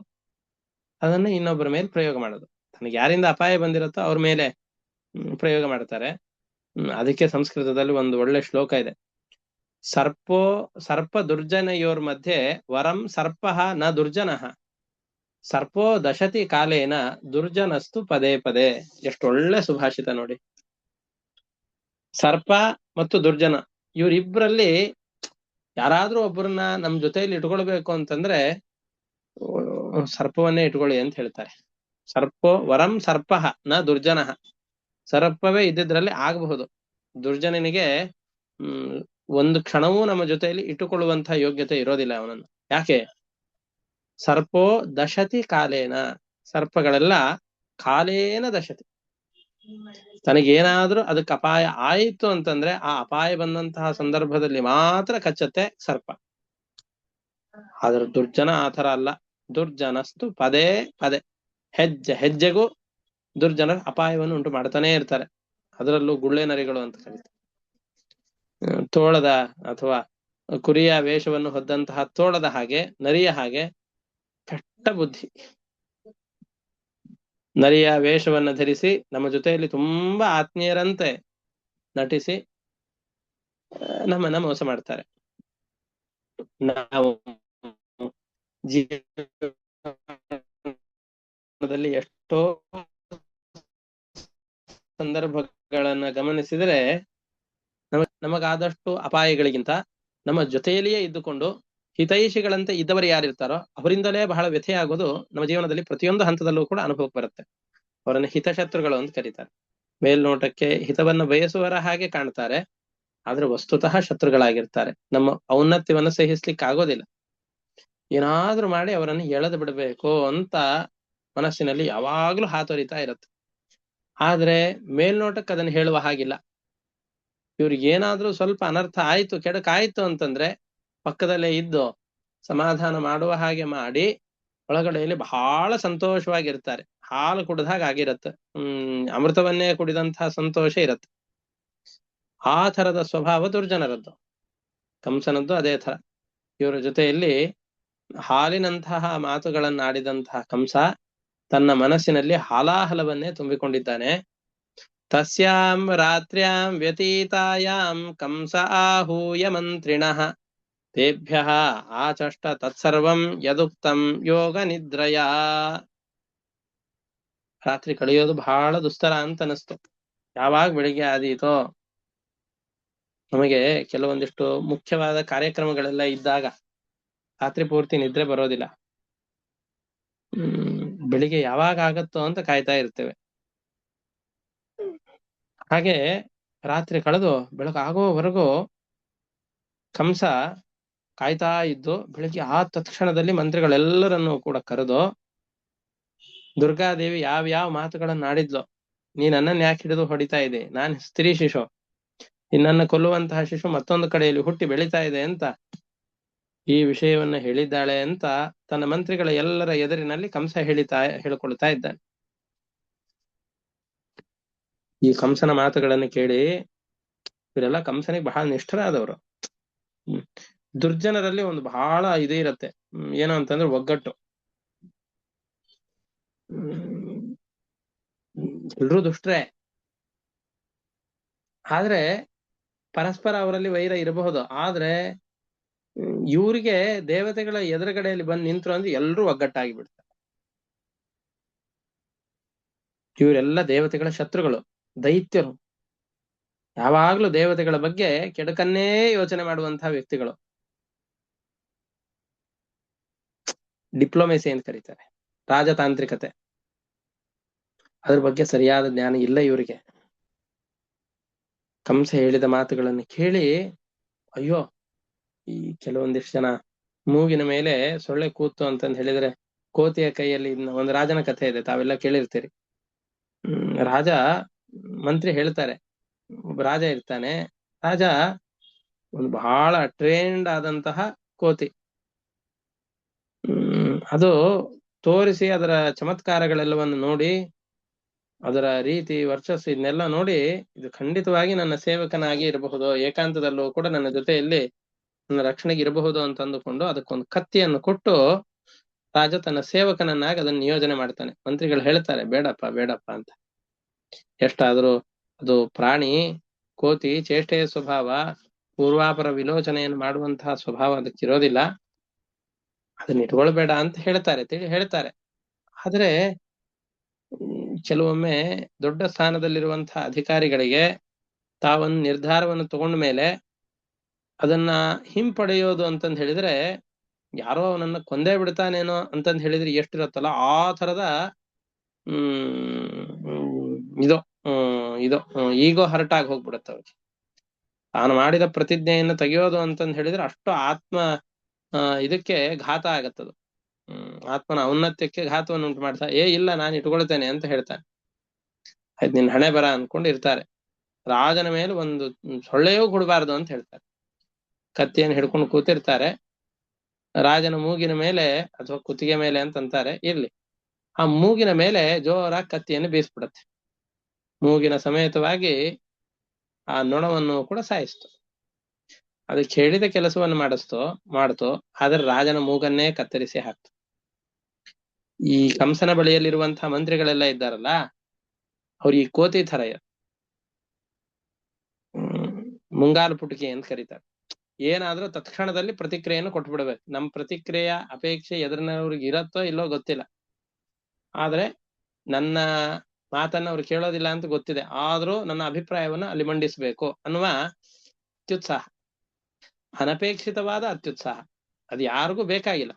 ಅದನ್ನ ಇನ್ನೊಬ್ಬರ ಮೇಲೆ ಪ್ರಯೋಗ ಮಾಡೋದು. ತನಗೆ ಯಾರಿಂದ ಅಪಾಯ ಬಂದಿರುತ್ತೋ ಅವ್ರ ಮೇಲೆ ಪ್ರಯೋಗ ಮಾಡ್ತಾರೆ. ಅದಕ್ಕೆ ಸಂಸ್ಕೃತದಲ್ಲಿ ಒಂದು ಒಳ್ಳೆ ಶ್ಲೋಕ ಇದೆ, ಸರ್ಪ ದುರ್ಜನಯೋರ್ ಮಧ್ಯೆ ವರಂ ಸರ್ಪ ನ ದುರ್ಜನಃ ಸರ್ಪೋ ದಶತಿ ಕಾಲೇನ ದುರ್ಜನಸ್ತು ಪದೇ ಪದೇ. ಎಷ್ಟು ಒಳ್ಳೆ ಸುಭಾಷಿತ ನೋಡಿ. ಸರ್ಪ ಮತ್ತು ದುರ್ಜನ ಇವರಿಬ್ಬರಲ್ಲಿ ಯಾರಾದ್ರೂ ಒಬ್ಬರನ್ನ ನಮ್ ಜೊತೆಯಲ್ಲಿ ಇಟ್ಕೊಳ್ಬೇಕು ಅಂತಂದ್ರೆ ಸರ್ಪವನ್ನೇ ಇಟ್ಕೊಳ್ಳಿ ಅಂತ ಹೇಳ್ತಾರೆ. ಸರ್ಪೋ ವರಂ ಸರ್ಪ ನ ದುರ್ಜನ, ಸರ್ಪವೇ ಇದ್ದಿದ್ರಲ್ಲಿ ಆಗಬಹುದು, ದುರ್ಜನನಿಗೆ ಒಂದು ಕ್ಷಣವೂ ನಮ್ಮ ಜೊತೆಯಲ್ಲಿ ಇಟ್ಟುಕೊಳ್ಳುವಂತಹ ಯೋಗ್ಯತೆ ಇರೋದಿಲ್ಲ ಅವನನ್ನು. ಯಾಕೆ? ಸರ್ಪೋ ದಶತಿ ಕಾಲೇನ, ಸರ್ಪಗಳೆಲ್ಲ ಕಾಲೇನ ದಶತಿ, ತನಗೇನಾದ್ರೂ ಅದಕ್ಕೆ ಅಪಾಯ ಆಯಿತು ಅಂತಂದ್ರೆ ಆ ಅಪಾಯ ಬಂದಂತಹ ಸಂದರ್ಭದಲ್ಲಿ ಮಾತ್ರ ಕಚ್ಚತ್ತೆ ಸರ್ಪ. ಆದ್ರೆ ದುರ್ಜನ ಆತರ ಅಲ್ಲ. ದುರ್ಜನಸ್ತು ಪದೇ ಪದೇ, ಹೆಜ್ಜೆ ಹೆಜ್ಜೆಗೂ ದುರ್ಜನರ ಅಪಾಯವನ್ನು ಉಂಟು ಮಾಡ್ತಾನೆ ಇರ್ತಾರೆ. ಅದರಲ್ಲೂ ಗುಳ್ಳೆ ನರಿಗಳು ಅಂತ ಕರೀತಾರೆ. ತೋಳದ ಅಥವಾ ಕುರಿಯ ವೇಷವನ್ನು ಹೊದ್ದಂತಹ ತೋಳದ ಹಾಗೆ, ನರಿಯ ಹಾಗೆ ಕೆಟ್ಟ ಬುದ್ಧಿ. ನರಿಯ ವೇಷವನ್ನು ಧರಿಸಿ ನಮ್ಮ ಜೊತೆಯಲ್ಲಿ ತುಂಬಾ ಆತ್ಮೀಯರಂತೆ ನಟಿಸಿ ನಮ್ಮನ್ನ ಮೋಸ ಮಾಡ್ತಾರೆ. ನಾವು ಜೀವನದಲ್ಲಿ ಎಷ್ಟೋ ಸಂದರ್ಭಗಳನ್ನ ಗಮನಿಸಿದರೆ ನಮಗಾದಷ್ಟು ಅಪಾಯಗಳಿಗಿಂತ ನಮ್ಮ ಜೊತೆಯಲ್ಲಿಯೇ ಇದ್ದುಕೊಂಡು ಹಿತೈಷಿಗಳಂತೆ ಇದ್ದವರು ಯಾರಿರ್ತಾರೋ ಅವರಿಂದಲೇ ಬಹಳ ವ್ಯಥೆಯಾಗೋದು ನಮ್ಮ ಜೀವನದಲ್ಲಿ ಪ್ರತಿಯೊಂದು ಹಂತದಲ್ಲೂ ಕೂಡ ಅನುಭವಕ್ಕೆ ಬರುತ್ತೆ. ಅವರನ್ನು ಹಿತಶತ್ರುಗಳು ಅಂತ ಕರೀತಾರೆ. ಮೇಲ್ನೋಟಕ್ಕೆ ಹಿತವನ್ನು ಬಯಸುವರ ಹಾಗೆ ಕಾಣ್ತಾರೆ, ಆದ್ರೆ ವಸ್ತುತಃ ಶತ್ರುಗಳಾಗಿರ್ತಾರೆ. ನಮ್ಮ ಔನ್ನತ್ಯವನ್ನು ಸಹಿಸ್ಲಿಕ್ಕೆ ಆಗೋದಿಲ್ಲ. ಏನಾದ್ರೂ ಮಾಡಿ ಅವರನ್ನು ಎಳೆದು ಬಿಡಬೇಕು ಅಂತ ಮನಸ್ಸಿನಲ್ಲಿ ಯಾವಾಗ್ಲೂ ಹಾತೊರಿತಾ ಇರುತ್ತೆ. ಆದ್ರೆ ಮೇಲ್ನೋಟಕ್ಕೆ ಅದನ್ನು ಹೇಳುವ ಹಾಗಿಲ್ಲ. ಇವ್ರಿಗೆ ಏನಾದ್ರೂ ಸ್ವಲ್ಪ ಅನರ್ಥ ಆಯ್ತು, ಕೆಡಕಾಯ್ತು ಅಂತಂದ್ರೆ ಪಕ್ಕದಲ್ಲೇ ಇದ್ದು ಸಮಾಧಾನ ಮಾಡುವ ಹಾಗೆ ಮಾಡಿ ಒಳಗಡೆಯಲ್ಲಿ ಬಹಳ ಸಂತೋಷವಾಗಿರ್ತಾರೆ. ಹಾಲು ಕುಡಿದಾಗ ಆಗಿರತ್ತೆ. ಅಮೃತವನ್ನೇ ಕುಡಿದಂತಹ ಸಂತೋಷ ಇರತ್ತೆ. ಆ ಥರದ ಸ್ವಭಾವ ದುರ್ಜನರದ್ದು. ಕಂಸನದ್ದು ಅದೇ ಥರ. ಇವರ ಜೊತೆಯಲ್ಲಿ ಹಾಲಿನಂತಹ ಮಾತುಗಳನ್ನಾಡಿದಂತಹ ಕಂಸ ತನ್ನ ಮನಸ್ಸಿನಲ್ಲಿ ಹಾಲಾಹಲವನ್ನೇ ತುಂಬಿಕೊಂಡಿದ್ದಾನೆ. ತಸ್ಯಾಂ ರಾತ್ರ್ಯಾಂ ವ್ಯತೀತಾಯಾಂ ಕಂಸ ಆಹೂಯ ಮಂತ್ರಿಣಃ ತೇಭ್ಯಃ ಆಚಷ್ಟ ತತ್ಸರ್ವಂ ಯದುಕ್ತಂ ಯೋಗ ನಿದ್ರಯ. ರಾತ್ರಿ ಕಳೆಯೋದು ಬಹಳ ದುಸ್ತರ ಅಂತ ಅನಿಸ್ತು. ಯಾವಾಗ ಬೆಳಿಗ್ಗೆ ಆದೀತೋ, ನಮಗೆ ಕೆಲವೊಂದಿಷ್ಟು ಮುಖ್ಯವಾದ ಕಾರ್ಯಕ್ರಮಗಳೆಲ್ಲ ಇದ್ದಾಗ ರಾತ್ರಿ ಪೂರ್ತಿ ನಿದ್ರೆ ಬರೋದಿಲ್ಲ. ಬೆಳಿಗ್ಗೆ ಯಾವಾಗ ಆಗತ್ತೋ ಅಂತ ಕಾಯ್ತಾ ಇರ್ತೇವೆ. ಹಾಗೆ ರಾತ್ರಿ ಕಳೆದು ಬೆಳಕಾಗೋವರೆಗೂ ಕಂಸ ಕಾಯ್ತಾ ಇದ್ದು ಬೆಳಿಗ್ಗೆ ಆ ತತ್ಕ್ಷಣದಲ್ಲಿ ಮಂತ್ರಿಗಳೆಲ್ಲರನ್ನೂ ಕೂಡ ಕರೆದು, ದುರ್ಗಾದೇವಿ ಯಾವ್ಯಾವ ಮಾತುಗಳನ್ನ ಆಡಿದ್ಲು, ನೀನ್ ನನ್ನನ್ನು ಯಾಕೆ ಹಿಡಿದು ಹೊಡಿತಾ ಇದೆ, ನಾನ್ ಸ್ತ್ರೀ ಶಿಶು, ನಿನ್ನನ್ನು ಕೊಲ್ಲುವಂತಹ ಶಿಶು ಮತ್ತೊಂದು ಕಡೆಯಲ್ಲಿ ಹುಟ್ಟಿ ಬೆಳೀತಾ ಇದೆ ಅಂತ ಈ ವಿಷಯವನ್ನ ಹೇಳಿದ್ದಾಳೆ ಅಂತ ತನ್ನ ಮಂತ್ರಿಗಳ ಎಲ್ಲರ ಎದುರಿನಲ್ಲಿ ಕಂಸ ಹೇಳಿಕೊಳ್ತಾ ಇದ್ದಾನೆ. ಈ ಕಂಸನ ಮಾತುಗಳನ್ನು ಕೇಳಿ ಇವರೆಲ್ಲ ಕಂಸನಿಗೆ ಬಹಳ ನಿಷ್ಠರಾದವರು. ದುರ್ಜನರಲ್ಲಿ ಒಂದು ಬಹಳ ಇದೇ ಇರತ್ತೆ, ಏನು ಅಂತಂದ್ರೆ ಒಗ್ಗಟ್ಟು. ಎಲ್ರೂ ದುಷ್ಟರೇ, ಆದ್ರೆ ಪರಸ್ಪರ ಅವರಲ್ಲಿ ವೈರ ಇರಬಹುದು. ಆದ್ರೆ ಇವರಿಗೆ ದೇವತೆಗಳ ಎದುರುಗಡೆಯಲ್ಲಿ ಬಂದು ನಿಂತರು ಅಂದ್ರೆ ಎಲ್ರೂ ಒಗ್ಗಟ್ಟಾಗಿ ಬಿಡ್ತಾರೆ. ಇವರೆಲ್ಲ ದೇವತೆಗಳ ಶತ್ರುಗಳು, ದೈತ್ಯರು. ಯಾವಾಗ್ಲೂ ದೇವತೆಗಳ ಬಗ್ಗೆ ಕೆಡಕನ್ನೇ ಯೋಚನೆ ಮಾಡುವಂತಹ ವ್ಯಕ್ತಿಗಳು. ಡಿಪ್ಲೊಮೆಸಿ ಅಂತ ಕರೀತಾರೆ, ರಾಜತಾಂತ್ರಿಕತೆ. ಅದ್ರ ಬಗ್ಗೆ ಸರಿಯಾದ ಜ್ಞಾನ ಇಲ್ಲ ಇವರಿಗೆ. ಕಂಸ ಹೇಳಿದ ಮಾತುಗಳನ್ನು ಕೇಳಿ ಅಯ್ಯೋ, ಈ ಕೆಲವೊಂದಿಷ್ಟು ಜನ ಮೂಗಿನ ಮೇಲೆ ಸೊಳ್ಳೆ ಕೂತು ಅಂತಂದು ಹೇಳಿದ್ರೆ ಕೋತಿಯ ಕೈಯಲ್ಲಿ ಒಂದು ರಾಜನ ಕಥೆ ಇದೆ, ತಾವೆಲ್ಲ ಕೇಳಿರ್ತೀರಿ. ರಾಜ ಮಂತ್ರಿ ಹೇಳ್ತಾರೆ, ಒಬ್ಬ ರಾಜ ಇರ್ತಾನೆ. ರಾಜ ಒಂದು ಬಹಳ ಟ್ರೇನ್ಡ್ ಆದಂತಹ ಕೋತಿ. ಅದು ತೋರಿಸಿ ಅದರ ಚಮತ್ಕಾರಗಳೆಲ್ಲವನ್ನು ನೋಡಿ, ಅದರ ರೀತಿ ವರ್ಚಸ್ಸು ಇದನ್ನೆಲ್ಲ ನೋಡಿ, ಇದು ಖಂಡಿತವಾಗಿ ನನ್ನ ಸೇವಕನಾಗಿ ಇರಬಹುದು, ಏಕಾಂತದಲ್ಲೂ ಕೂಡ ನನ್ನ ಜೊತೆಯಲ್ಲಿ ನನ್ನ ರಕ್ಷಣೆಗೆ ಇರಬಹುದು ಅಂತ ಅಂದುಕೊಂಡು ಅದಕ್ಕೊಂದು ಕತ್ತಿಯನ್ನು ಕೊಟ್ಟು ರಾಜ ತನ್ನ ಸೇವಕನನ್ನಾಗಿ ಅದನ್ನು ನಿಯೋಜನೆ ಮಾಡ್ತಾನೆ. ಮಂತ್ರಿಗಳು ಹೇಳ್ತಾರೆ ಬೇಡಪ್ಪ ಬೇಡಪ್ಪ ಅಂತ. ಎಷ್ಟಾದ್ರೂ ಅದು ಪ್ರಾಣಿ, ಕೋತಿ, ಚೇಷ್ಟೆಯ ಸ್ವಭಾವ, ಪೂರ್ವಾಪರ ವಿಲೋಚನೆಯನ್ನು ಮಾಡುವಂತಹ ಸ್ವಭಾವ ಅದಕ್ಕಿರೋದಿಲ್ಲ, ಅದನ್ನ ಇಟ್ಕೊಳ್ಬೇಡ ಅಂತ ಹೇಳ್ತಾರೆ. ಆದ್ರೆ ಕೆಲವೊಮ್ಮೆ ದೊಡ್ಡ ಸ್ಥಾನದಲ್ಲಿರುವಂತಹ ಅಧಿಕಾರಿಗಳಿಗೆ ತಾವೊಂದು ನಿರ್ಧಾರವನ್ನು ತಗೊಂಡ ಮೇಲೆ ಅದನ್ನ ಹಿಂಪಡೆಯೋದು ಅಂತಂದು ಹೇಳಿದ್ರೆ, ಯಾರೋ ಅವನನ್ನ ಕೊಂದೇ ಬಿಡ್ತಾನೇನೋ ಅಂತಂದು ಹೇಳಿದ್ರೆ ಎಷ್ಟಿರತ್ತಲ್ಲ ಆ ಥರದ ಈಗೋ ಹರ್ಟಾಗಿ ಹೋಗ್ಬಿಡುತ್ತೆ ಅವ್ರಿಗೆ. ತಾನು ಮಾಡಿದ ಪ್ರತಿಜ್ಞೆಯನ್ನು ತೆಗೆಯೋದು ಅಂತಂದು ಹೇಳಿದ್ರೆ ಅಷ್ಟು ಆತ್ಮ ಇದಕ್ಕೆ ಘಾತ ಆಗತ್ತದು. ಆತ್ಮನ ಔನ್ನತ್ಯಕ್ಕೆ ಘಾತವನ್ನು ಉಂಟು ಮಾಡ್ತಾ, ಇಲ್ಲ ನಾನು ಇಟ್ಕೊಳ್ತೇನೆ ಅಂತ ಹೇಳ್ತಾನೆ. ಆಯ್ತು ನಿನ್ ಹಣೆ ಬರ ಅನ್ಕೊಂಡು ಇರ್ತಾರೆ. ರಾಜನ ಮೇಲೆ ಒಂದು ಸೊಳ್ಳೆಯೂ ಕೊಡಬಾರ್ದು ಅಂತ ಹೇಳ್ತಾರೆ. ಕತ್ತಿಯನ್ನು ಹಿಡ್ಕೊಂಡು ಕೂತಿರ್ತಾರೆ. ರಾಜನ ಮೂಗಿನ ಮೇಲೆ ಅಥವಾ ಕುತ್ತಿಗೆ ಮೇಲೆ ಅಂತ ಅಂತಾರೆ, ಇರ್ಲಿ, ಆ ಮೂಗಿನ ಮೇಲೆ ಜೋರಾಗಿ ಕತ್ತಿಯನ್ನು ಬೀಸ್ಬಿಡತ್ತೆ. ಮೂಗಿನ ಸಮೇತವಾಗಿ ಆ ನೊಣವನ್ನು ಕೂಡ ಸಾಯಿಸ್ತು. ಅದಕ್ಕೆ ಹೇಳಿದ ಕೆಲಸವನ್ನು ಮಾಡ್ತೋ ಆದ್ರೆ ರಾಜನ ಮೂಗನ್ನೇ ಕತ್ತರಿಸಿ ಹಾಕ್ತು. ಈ ಕಂಸನ ಬಳಿಯಲ್ಲಿರುವಂತಹ ಮಂತ್ರಿಗಳೆಲ್ಲ ಇದ್ದಾರಲ್ಲ, ಅವ್ರು ಈ ಕೋತಿ ಥರ ಮುಂಗಾಲು ಪುಟಿಕೆ ಅಂತ ಕರೀತಾರೆ. ಏನಾದ್ರೂ ತತ್ಕ್ಷಣದಲ್ಲಿ ಪ್ರತಿಕ್ರಿಯೆಯನ್ನು ಕೊಟ್ಬಿಡ್ಬೇಕು. ನಮ್ಮ ಪ್ರತಿಕ್ರಿಯೆ ಅಪೇಕ್ಷೆ ಎದುರಿನವ್ರಿಗೆ ಇರತ್ತೋ ಇಲ್ಲೋ ಗೊತ್ತಿಲ್ಲ, ಆದ್ರೆ ನನ್ನ ಮಾತನ್ನ ಅವ್ರು ಕೇಳೋದಿಲ್ಲ ಅಂತ ಗೊತ್ತಿದೆ, ಆದ್ರೂ ನನ್ನ ಅಭಿಪ್ರಾಯವನ್ನ ಅಲ್ಲಿ ಮಂಡಿಸ್ಬೇಕು ಅನ್ನುವ ಅತ್ಯುತ್ಸಾಹ, ಅನಪೇಕ್ಷಿತವಾದ ಅತ್ಯುತ್ಸಾಹ. ಅದು ಯಾರಿಗೂ ಬೇಕಾಗಿಲ್ಲ,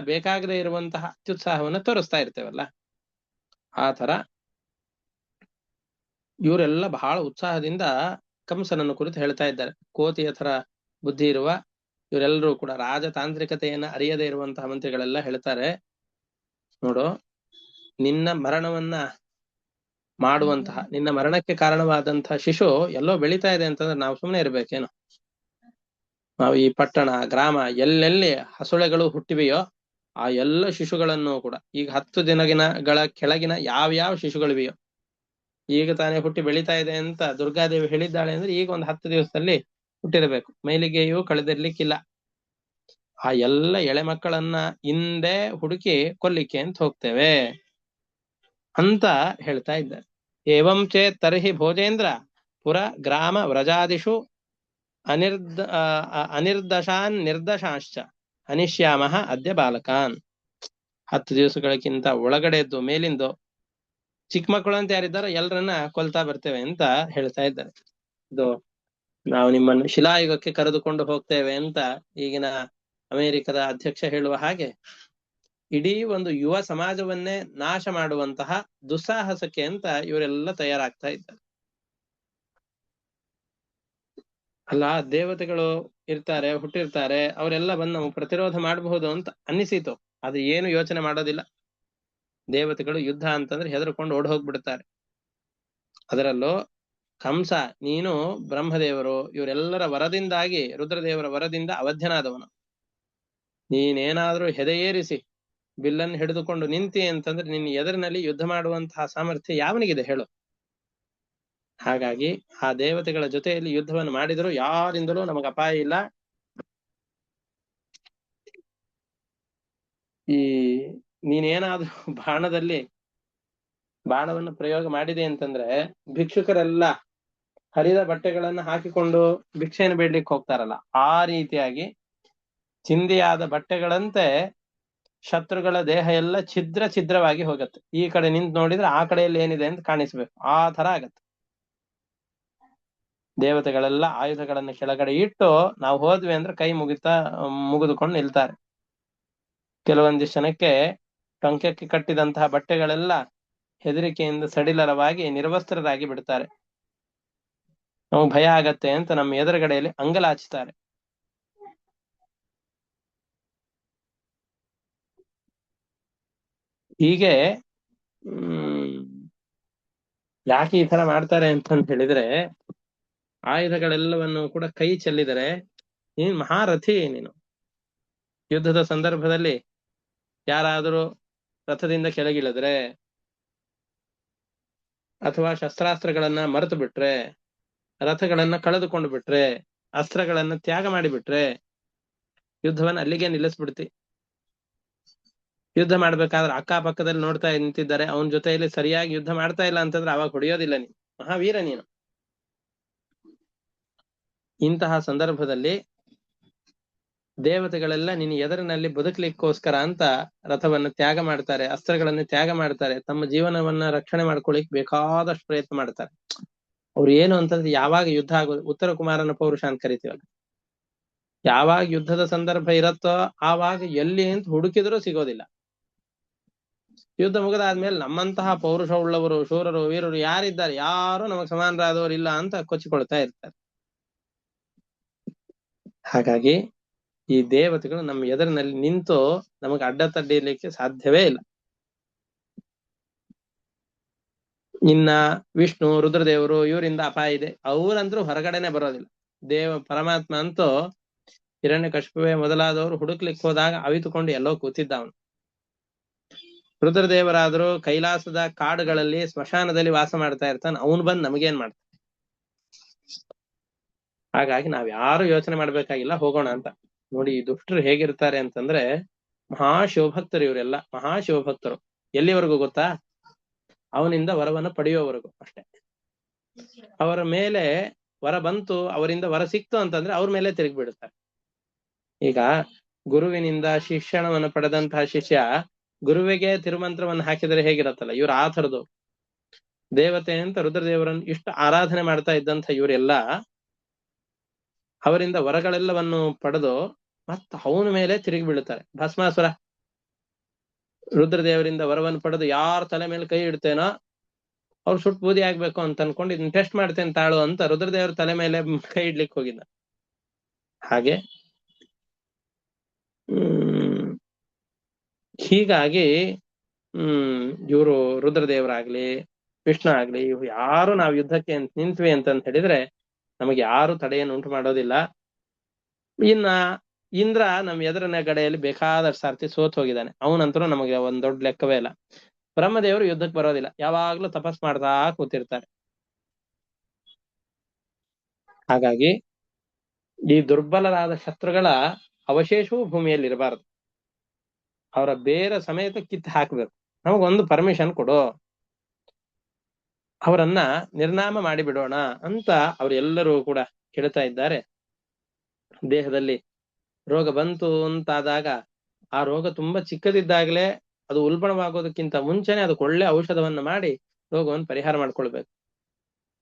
ಬೇಕಾಗದೆ ಇರುವಂತಹ ಅತ್ಯುತ್ಸಾಹವನ್ನು ತೋರಿಸ್ತಾ ಇರ್ತೇವಲ್ಲ, ಆ ತರ ಇವರೆಲ್ಲ ಬಹಳ ಉತ್ಸಾಹದಿಂದ ಕಂಸನನ್ನು ಕುರಿತು ಹೇಳ್ತಾ ಇದ್ದಾರೆ. ಕೋತಿಯ ತರ ಬುದ್ಧಿ ಇರುವ ಇವರೆಲ್ಲರೂ ಕೂಡ ರಾಜತಾಂತ್ರಿಕತೆಯನ್ನ ಅರಿಯದೇ ಇರುವಂತಹ ಮಂತ್ರಿಗಳೆಲ್ಲ ಹೇಳ್ತಾರೆ, ನೋಡು, ನಿನ್ನ ಮರಣವನ್ನ ಮಾಡುವಂತಹ, ನಿನ್ನ ಮರಣಕ್ಕೆ ಕಾರಣವಾದಂತಹ ಶಿಶು ಎಲ್ಲೋ ಬೆಳೀತಾ ಇದೆ ಅಂತಂದ್ರೆ ನಾವು ಸುಮ್ಮನೆ ಇರ್ಬೇಕೇನು? ನಾವು ಈ ಪಟ್ಟಣ ಗ್ರಾಮ ಎಲ್ಲೆಲ್ಲಿ ಹಸುಳೆಗಳು ಹುಟ್ಟಿವೆಯೋ ಆ ಎಲ್ಲ ಶಿಶುಗಳನ್ನು ಕೂಡ, ಈಗ 10 ದಿನಗಳ ಕೆಳಗಿನ ಯಾವ್ಯಾವ ಶಿಶುಗಳಿವೆಯೋ, ಈಗ ತಾನೇ ಹುಟ್ಟಿ ಬೆಳೀತಾ ಇದೆ ಅಂತ ದುರ್ಗಾದೇವಿ ಹೇಳಿದ್ದಾಳೆ ಅಂದ್ರೆ ಈಗ ಒಂದು 10 ದಿವಸದಲ್ಲಿ ಹುಟ್ಟಿರಬೇಕು, ಮೈಲಿಗೆಯೂ ಕಳೆದಿರ್ಲಿಕ್ಕಿಲ್ಲ. ಆ ಎಲ್ಲ ಎಳೆ ಮಕ್ಕಳನ್ನ ಹಿಂದೆ ಹುಡುಕಿ ಕೊಲ್ಲಿಕ್ಕೆ ಅಂತ ಹೋಗ್ತೇವೆ ಅಂತ ಹೇಳ್ತಾ ಇದ್ದಾರೆ. ಏವಂ ಚೇತ್ ತರ್ಹಿ ಭೋಜೇಂದ್ರ ಪುರ ಗ್ರಾಮ ವ್ರಜಾದಿಷು ಅನಿರ್ದಶಾನ್ ನಿರ್ದಶಾಶ್ಚ ಅನಿಶ್ಯಾಮಃ ಅದ್ಯ ಬಾಲಕಾನ್. 10 ದಿವಸಗಳಕ್ಕಿಂತ ಒಳಗಡೆದ್ದು ಮೇಲಿಂದು ಚಿಕ್ಕ ಮಕ್ಕಳು ಅಂತ ಯಾರಿದ್ದಾರೋ ಎಲ್ಲರನ್ನ ಕೊಲ್ತಾ ಬರ್ತೇವೆ ಅಂತ ಹೇಳ್ತಾ ಇದ್ದಾರೆ. ಇದು ನಾವು ನಿಮ್ಮನ್ನು ಶಿಲಾಯುಗಕ್ಕೆ ಕರೆದುಕೊಂಡು ಹೋಗ್ತೇವೆ ಅಂತ ಈಗಿನ ಅಮೆರಿಕದ ಅಧ್ಯಕ್ಷ ಹೇಳುವ ಹಾಗೆ ಇಡೀ ಒಂದು ಯುವ ಸಮಾಜವನ್ನೇ ನಾಶ ಮಾಡುವಂತಹ ದುಸ್ಸಾಹಸಕ್ಕೆ ಅಂತ ಇವರೆಲ್ಲ ತಯಾರಾಗ್ತಾ ಇದ್ದಾರೆ. ಅಲ್ಲ, ದೇವತೆಗಳು ಇರ್ತಾರೆ, ಹುಟ್ಟಿರ್ತಾರೆ, ಅವರೆಲ್ಲ ಬಂದು ನಾವು ಪ್ರತಿರೋಧ ಮಾಡಬಹುದು ಅಂತ ಅನ್ನಿಸಿತು. ಅದು ಏನು ಯೋಚನೆ ಮಾಡೋದಿಲ್ಲ. ದೇವತೆಗಳು ಯುದ್ಧ ಅಂತಂದ್ರೆ ಹೆದರ್ಕೊಂಡು ಓಡ್ ಹೋಗ್ಬಿಡ್ತಾರೆ. ಅದರಲ್ಲೂ ಕಂಸ, ನೀನು ಬ್ರಹ್ಮದೇವರು ಇವರೆಲ್ಲರ ವರದಿಂದಾಗಿ, ರುದ್ರದೇವರ ವರದಿಂದ ಅವಧ್ಯನಾದವನು, ನೀನೇನಾದ್ರೂ ಹೆದೆಯೇರಿಸಿ ಬಿಲ್ಲನ್ನು ಹಿಡಿದುಕೊಂಡು ನಿಂತಿ ಅಂತಂದ್ರೆ ನಿನ್ನ ಎದುರಿನಲ್ಲಿ ಯುದ್ಧ ಮಾಡುವಂತಹ ಸಾಮರ್ಥ್ಯ ಯಾವನಿಗಿದೆ ಹೇಳು? ಹಾಗಾಗಿ ಆ ದೇವತೆಗಳ ಜೊತೆಯಲ್ಲಿ ಯುದ್ಧವನ್ನು ಮಾಡಿದ್ರು ಯಾರಿಂದಲೂ ನಮಗೆ ಅಪಾಯ ಇಲ್ಲ. ಈ ನೀನೇನಾದ್ರೂ ಬಾಣವನ್ನು ಪ್ರಯೋಗ ಮಾಡಿದೆ ಅಂತಂದ್ರೆ ಭಿಕ್ಷುಕರೆಲ್ಲ ಹರಿದ ಬಟ್ಟೆಗಳನ್ನ ಹಾಕಿಕೊಂಡು ಭಿಕ್ಷೆಯನ್ನು ಬೇಡ್ಲಿಕ್ಕೆ ಹೋಗ್ತಾರಲ್ಲ, ಆ ರೀತಿಯಾಗಿ ಚಿಂದಿಯಾದ ಬಟ್ಟೆಗಳಂತೆ ಶತ್ರುಗಳ ದೇಹ ಎಲ್ಲ ಛಿದ್ರವಾಗಿ ಹೋಗತ್ತೆ. ಈ ಕಡೆ ನಿಂತು ನೋಡಿದ್ರೆ ಆ ಕಡೆಯಲ್ಲಿ ಏನಿದೆ ಅಂತ ಕಾಣಿಸ್ಬೇಕು, ಆ ತರ ಆಗತ್ತೆ. ದೇವತೆಗಳೆಲ್ಲ ಆಯುಧಗಳನ್ನು ಕೆಳಗಡೆ ಇಟ್ಟು ನಾವು ಹೋದ್ವಿ ಅಂದ್ರೆ ಕೈ ಮುಗಿದುಕೊಂಡು ನಿಲ್ತಾರೆ. ಕೆಲವೊಂದಿಷ್ಟು ಜನಕ್ಕೆ ಟೊಂಕಕ್ಕೆ ಕಟ್ಟಿದಂತಹ ಬಟ್ಟೆಗಳೆಲ್ಲ ಹೆದರಿಕೆಯಿಂದ ಸಡಿಲರವಾಗಿ ನಿರ್ವಸ್ತ್ರರಾಗಿ ಬಿಡ್ತಾರೆ. ನಮಗೆ ಭಯ ಆಗತ್ತೆ ಅಂತ ನಮ್ಮ ಎದುರುಗಡೆಯಲ್ಲಿ ಅಂಗಲಾಚುತ್ತಾರೆ. ಹೀಗೆ ಯಾಕೆ ಈ ತರ ಮಾಡ್ತಾರೆ ಅಂತ ಹೇಳಿದ್ರೆ, ಆಯುಧಗಳೆಲ್ಲವನ್ನು ಕೂಡ ಕೈ ಚೆಲ್ಲಿದರೆ ನೀನ್ ಮಹಾರಥಿ, ನೀನು ಯುದ್ಧದ ಸಂದರ್ಭದಲ್ಲಿ ಯಾರಾದರೂ ರಥದಿಂದ ಕೆಳಗಿಳಿದ್ರೆ ಅಥವಾ ಶಸ್ತ್ರಾಸ್ತ್ರಗಳನ್ನ ಮರೆತು ಬಿಟ್ರೆ, ರಥಗಳನ್ನ ಕಳೆದುಕೊಂಡು ಬಿಟ್ರೆ, ಅಸ್ತ್ರಗಳನ್ನ ತ್ಯಾಗ ಮಾಡಿಬಿಟ್ರೆ ಯುದ್ಧವನ್ನ ಅಲ್ಲಿಗೆ ನಿಲ್ಲಿಸ್ಬಿಡ್ತಿ. ಯುದ್ಧ ಮಾಡ್ಬೇಕಾದ್ರೆ ಅಕ್ಕಪಕ್ಕದಲ್ಲಿ ನೋಡ್ತಾ ನಿಂತಿದ್ದಾರೆ, ಅವನ ಜೊತೆಯಲ್ಲಿ ಸರಿಯಾಗಿ ಯುದ್ಧ ಮಾಡ್ತಾ ಇಲ್ಲ ಅಂತಂದ್ರೆ ಅವಾಗ ಹೊಡೆಯೋದಿಲ್ಲ ನೀನು, ಮಹಾವೀರ ನೀನು. ಇಂತಹ ಸಂದರ್ಭದಲ್ಲಿ ದೇವತೆಗಳೆಲ್ಲ ನಿನ್ನ ಎದುರಿನಲ್ಲಿ ಬದುಕಲಿಕ್ಕೋಸ್ಕರ ಅಂತ ರಥವನ್ನು ತ್ಯಾಗ ಮಾಡ್ತಾರೆ, ಅಸ್ತ್ರಗಳನ್ನು ತ್ಯಾಗ ಮಾಡ್ತಾರೆ, ತಮ್ಮ ಜೀವನವನ್ನ ರಕ್ಷಣೆ ಮಾಡ್ಕೊಳಿಕ್ ಬೇಕಾದಷ್ಟು ಪ್ರಯತ್ನ ಮಾಡ್ತಾರೆ. ಅವ್ರು ಏನು ಅಂತಂದ್ರೆ ಯಾವಾಗ ಯುದ್ಧ ಆಗೋದು, ಉತ್ತರ ಕುಮಾರನ ಪೌರುಷ ಅಂತ ಕರಿತೀವಲ್ಲ, ಯಾವಾಗ ಯುದ್ಧದ ಸಂದರ್ಭ ಇರತ್ತೋ ಆವಾಗ ಎಲ್ಲಿ ಅಂತ ಹುಡುಕಿದ್ರೂ ಸಿಗೋದಿಲ್ಲ. ಯುದ್ಧ ಮುಗಿದಾದ್ಮೇಲೆ ನಮ್ಮಂತಹ ಪೌರುಷ ಉಳ್ಳವರು, ಶೂರರು, ವೀರರು ಯಾರಿದ್ದಾರೆ, ಯಾರು ನಮಗೆ ಸಮಾನರಾದವರು ಇಲ್ಲ ಅಂತ ಕೊಚ್ಚಿಕೊಳ್ತಾ ಇರ್ತಾರೆ. ಹಾಗಾಗಿ ಈ ದೇವತೆಗಳು ನಮ್ಮ ಎದುರಿನಲ್ಲಿ ನಿಂತು ನಮಗೆ ಅಡ್ಡ ತಡ್ಡಿರ್ಲಿಕ್ಕೆ ಸಾಧ್ಯವೇ ಇಲ್ಲ. ಇನ್ನ ವಿಷ್ಣು ರುದ್ರದೇವರು ಇವರಿಂದ ಅಪಾಯ ಇದೆ. ಅವ್ರಂದ್ರೂ ಹೊರಗಡೆನೆ ಬರೋದಿಲ್ಲ. ಪರಮಾತ್ಮ ಅಂತೂ ಹಿರಣ್ಯಕಶಿಪುವೆ ಮೊದಲಾದವರು ಹುಡುಕ್ಲಿಕ್ಕೆ ಹೋದಾಗ ಅವಿತುಕೊಂಡು ಎಲ್ಲೋ ಕೂತಿದ್ದ ಅವನು. ರುದ್ರದೇವರಾದರೂ ಕೈಲಾಸದ ಕಾಡುಗಳಲ್ಲಿ ಸ್ಮಶಾನದಲ್ಲಿ ವಾಸ ಮಾಡ್ತಾ ಇರ್ತಾನೆ. ಅವನು ಬಂದು ನಮಗೇನ್ ಮಾಡ್ತಾನೆ? ಹಾಗಾಗಿ ನಾವ್ ಯಾರು ಯೋಚನೆ ಮಾಡ್ಬೇಕಾಗಿಲ್ಲ, ಹೋಗೋಣ ಅಂತ. ನೋಡಿ ಈ ದುಷ್ಟರು ಹೇಗಿರ್ತಾರೆ ಅಂತಂದ್ರೆ, ಮಹಾಶಿವಭಕ್ತರು ಇವರೆಲ್ಲ, ಮಹಾಶಿವಭಕ್ತರು. ಎಲ್ಲಿವರೆಗೂ ಗೊತ್ತಾ? ಅವನಿಂದ ವರವನ್ನು ಪಡೆಯುವವರೆಗೂ ಅಷ್ಟೇ. ಅವರ ಮೇಲೆ ವರ ಬಂತು, ಅವರಿಂದ ವರ ಸಿಕ್ತು ಅಂತಂದ್ರೆ ಅವ್ರ ಮೇಲೆ ತಿರುಗಿ ಬಿಡುತ್ತಾರೆ. ಈಗ ಗುರುವಿನಿಂದ ಶಿಕ್ಷಣವನ್ನು ಪಡೆದಂತಹ ಶಿಷ್ಯ ಗುರುವಿಗೆ ತಿರುಮಂತ್ರವನ್ನು ಹಾಕಿದರೆ ಹೇಗಿರತ್ತಲ್ಲ, ಇವ್ರು ಆ ಥರದ್ದು ದೇವತೆ ಅಂತ ರುದ್ರದೇವರನ್ನು ಇಷ್ಟು ಆರಾಧನೆ ಮಾಡ್ತಾ ಇದ್ದಂಥ ಇವರೆಲ್ಲ ಅವರಿಂದ ವರಗಳೆಲ್ಲವನ್ನು ಪಡೆದು ಮತ್ತ ಅವನ ಮೇಲೆ ತಿರುಗಿ ಬೀಳುತ್ತಾರೆ. ಭಸ್ಮಾಸುರ ರುದ್ರದೇವರಿಂದ ವರವನ್ನು ಪಡೆದು ಯಾರ ತಲೆ ಮೇಲೆ ಕೈ ಇಡ್ತೇನೋ ಅವ್ರು ಸುಟ್ಟು ಬೂದಿ ಆಗ್ಬೇಕು ಅಂತ ಅನ್ಕೊಂಡು ಇದನ್ನ ಟೆಸ್ಟ್ ಮಾಡ್ತೇನೆ ತಾಳು ಅಂತ ರುದ್ರದೇವರ ತಲೆ ಮೇಲೆ ಕೈ ಇಡ್ಲಿಕ್ಕೆ ಹೋಗಿದ್ದ. ಹಾಗೆ ಹೀಗಾಗಿ ಇವರು ರುದ್ರದೇವರಾಗ್ಲಿ ವಿಷ್ಣು ಆಗ್ಲಿ ಇವ್ರು ಯಾರು ನಾವು ಯುದ್ಧಕ್ಕೆ ನಿಂತ್ವಿ ಅಂತ ಹೇಳಿದ್ರೆ ನಮಗೆ ಯಾರು ತಡೆಯನ್ನು ಉಂಟು ಮಾಡೋದಿಲ್ಲ. ಇನ್ನ ಇಂದ್ರ ನಮ್ ಎದುರನೇ ಗಡೆಯಲ್ಲಿ ಬೇಕಾದಷ್ಟು ಸಾರ್ತಿ ಸೋತ್ ಹೋಗಿದ್ದಾನೆ. ಅವನಂತರೂ ನಮಗೆ ಒಂದ್ ದೊಡ್ಡ ಲೆಕ್ಕವೇ ಇಲ್ಲ. ಬ್ರಹ್ಮದೇವರು ಯುದ್ಧಕ್ಕೆ ಬರೋದಿಲ್ಲ, ಯಾವಾಗ್ಲೂ ತಪಸ್ ಮಾಡ್ತಾ ಕೂತಿರ್ತಾರೆ. ಹಾಗಾಗಿ ಈ ದುರ್ಬಲರಾದ ಶತ್ರುಗಳ ಅವಶೇಷವೂ ಭೂಮಿಯಲ್ಲಿ ಇರಬಾರದು. ಅವರ ಬೇರೆ ಸಮೇತ ಕಿತ್ತು ಹಾಕ್ಬೇಕು. ನಮಗೊಂದು ಪರ್ಮಿಷನ್ ಕೊಡು, ಅವರನ್ನ ನಿರ್ನಾಮ ಮಾಡಿಬಿಡೋಣ ಅಂತ ಅವರೆಲ್ಲರೂ ಕೂಡ ಕೇಳ್ತಾ ಇದ್ದಾರೆ. ದೇಹದಲ್ಲಿ ರೋಗ ಬಂತು ಅಂತಾದಾಗ ಆ ರೋಗ ತುಂಬಾ ಚಿಕ್ಕದಿದ್ದಾಗಲೇ ಅದು ಉಲ್ಬಣವಾಗೋದಕ್ಕಿಂತ ಮುಂಚೆನೆ ಅದಕ್ಕೆ ಒಳ್ಳೆ ಔಷಧವನ್ನ ಮಾಡಿ ರೋಗವನ್ನು ಪರಿಹಾರ ಮಾಡ್ಕೊಳ್ಬೇಕು.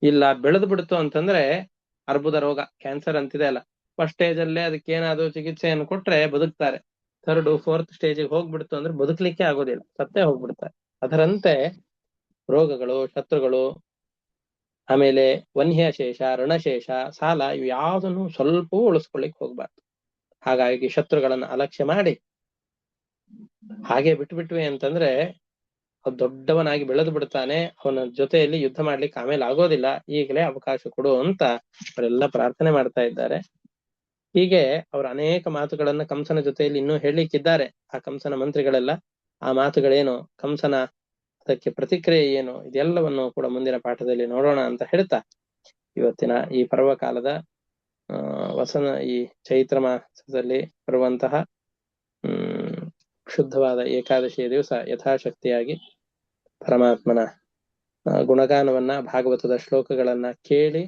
ಇಲ್ಲ ಬೆಳೆದು ಬಿಡ್ತು ಅಂತಂದ್ರೆ ಅರ್ಬುದ ರೋಗ, ಕ್ಯಾನ್ಸರ್ ಅಂತಿದೆ ಅಲ್ಲ, ಫಸ್ಟ್ ಸ್ಟೇಜ್ ಅಲ್ಲೇ ಅದಕ್ಕೆ ಏನಾದ್ರು ಚಿಕಿತ್ಸೆಯನ್ನು ಕೊಟ್ರೆ ಬದುಕ್ತಾರೆ. 3rd 4th ಸ್ಟೇಜಿಗೆ ಹೋಗ್ಬಿಡ್ತು ಅಂದ್ರೆ ಬದುಕಲಿಕ್ಕೆ ಆಗೋದಿಲ್ಲ, ಸತ್ತೇ ಹೋಗ್ಬಿಡ್ತಾರೆ. ಅದರಂತೆ ರೋಗಗಳು, ಶತ್ರುಗಳು, ಆಮೇಲೆ ವನ್ಯಶೇಷ, ಋಣಶೇಷ, ಸಾಲ ಇವು ಯಾವುದನ್ನು ಸ್ವಲ್ಪವೂ ಉಳಿಸ್ಕೊಳ್ಳಿಕ್ ಹೋಗ್ಬಾರ್ದು. ಹಾಗಾಗಿ ಶತ್ರುಗಳನ್ನ ಅಲಕ್ಷ್ಯ ಮಾಡಿ ಹಾಗೆ ಬಿಟ್ಬಿಟ್ವಿ ಅಂತಂದ್ರೆ ಅವ್ನು ದೊಡ್ಡವನಾಗಿ ಬೆಳೆದು ಬಿಡ್ತಾನೆ. ಅವನ ಜೊತೆಯಲ್ಲಿ ಯುದ್ಧ ಮಾಡ್ಲಿಕ್ಕೆ ಆಮೇಲೆ ಆಗೋದಿಲ್ಲ, ಈಗಲೇ ಅವಕಾಶ ಕೊಡು ಅಂತ ಅವರೆಲ್ಲ ಪ್ರಾರ್ಥನೆ ಮಾಡ್ತಾ ಇದ್ದಾರೆ. ಹೀಗೆ ಅವ್ರ ಅನೇಕ ಮಾತುಗಳನ್ನ ಕಂಸನ ಜೊತೆಯಲ್ಲಿ ಇನ್ನೂ ಹೇಳಲಿಕ್ಕಿದ್ದಾರೆ. ಆ ಕಂಸನ ಮಂತ್ರಿಗಳೆಲ್ಲ ಆ ಮಾತುಗಳೇನು, ಕಂಸನ ಅದಕ್ಕೆ ಪ್ರತಿಕ್ರಿಯೆ ಏನು, ಇದೆಲ್ಲವನ್ನು ಕೂಡ ಮುಂದಿನ ಪಾಠದಲ್ಲಿ ನೋಡೋಣ ಅಂತ ಹೇಳ್ತಾ ಇವತ್ತಿನ ಈ ಪರ್ವಕಾಲದ ಈ ಚೈತ್ರ ಮಾಸದಲ್ಲಿ ಬರುವಂತಹ ಶುದ್ಧವಾದ ಏಕಾದಶಿಯ ದಿವಸ ಯಥಾಶಕ್ತಿಯಾಗಿ ಪರಮಾತ್ಮನ ಗುಣಗಾನವನ್ನ, ಭಾಗವತದ ಶ್ಲೋಕಗಳನ್ನ ಕೇಳಿ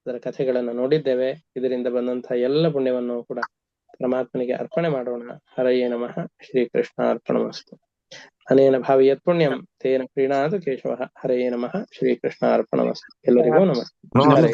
ಅದರ ಕಥೆಗಳನ್ನ ನೋಡಿದ್ದೇವೆ. ಇದರಿಂದ ಬಂದಂತಹ ಎಲ್ಲ ಪುಣ್ಯವನ್ನು ಕೂಡ ಪರಮಾತ್ಮನಿಗೆ ಅರ್ಪಣೆ ಮಾಡೋಣ. ಹರಯೇ ನಮಃ. ಶ್ರೀಕೃಷ್ಣ ಅರ್ಪಣಮಸ್ತು. ಅನೇನ ಭಾವಿ ಯತ್ ಪುಣ್ಯಂ ತೇನ ಪ್ರೀಣಾತು ಕೇಶವ. ಹರಯೇ ನಮಃ. ಶ್ರೀಕೃಷ್ಣ ಅರ್ಪಣಮಸ್ತು. ಎಲ್ಲರಿಗೂ ನಮಸ್ತೆ. ಹರೇ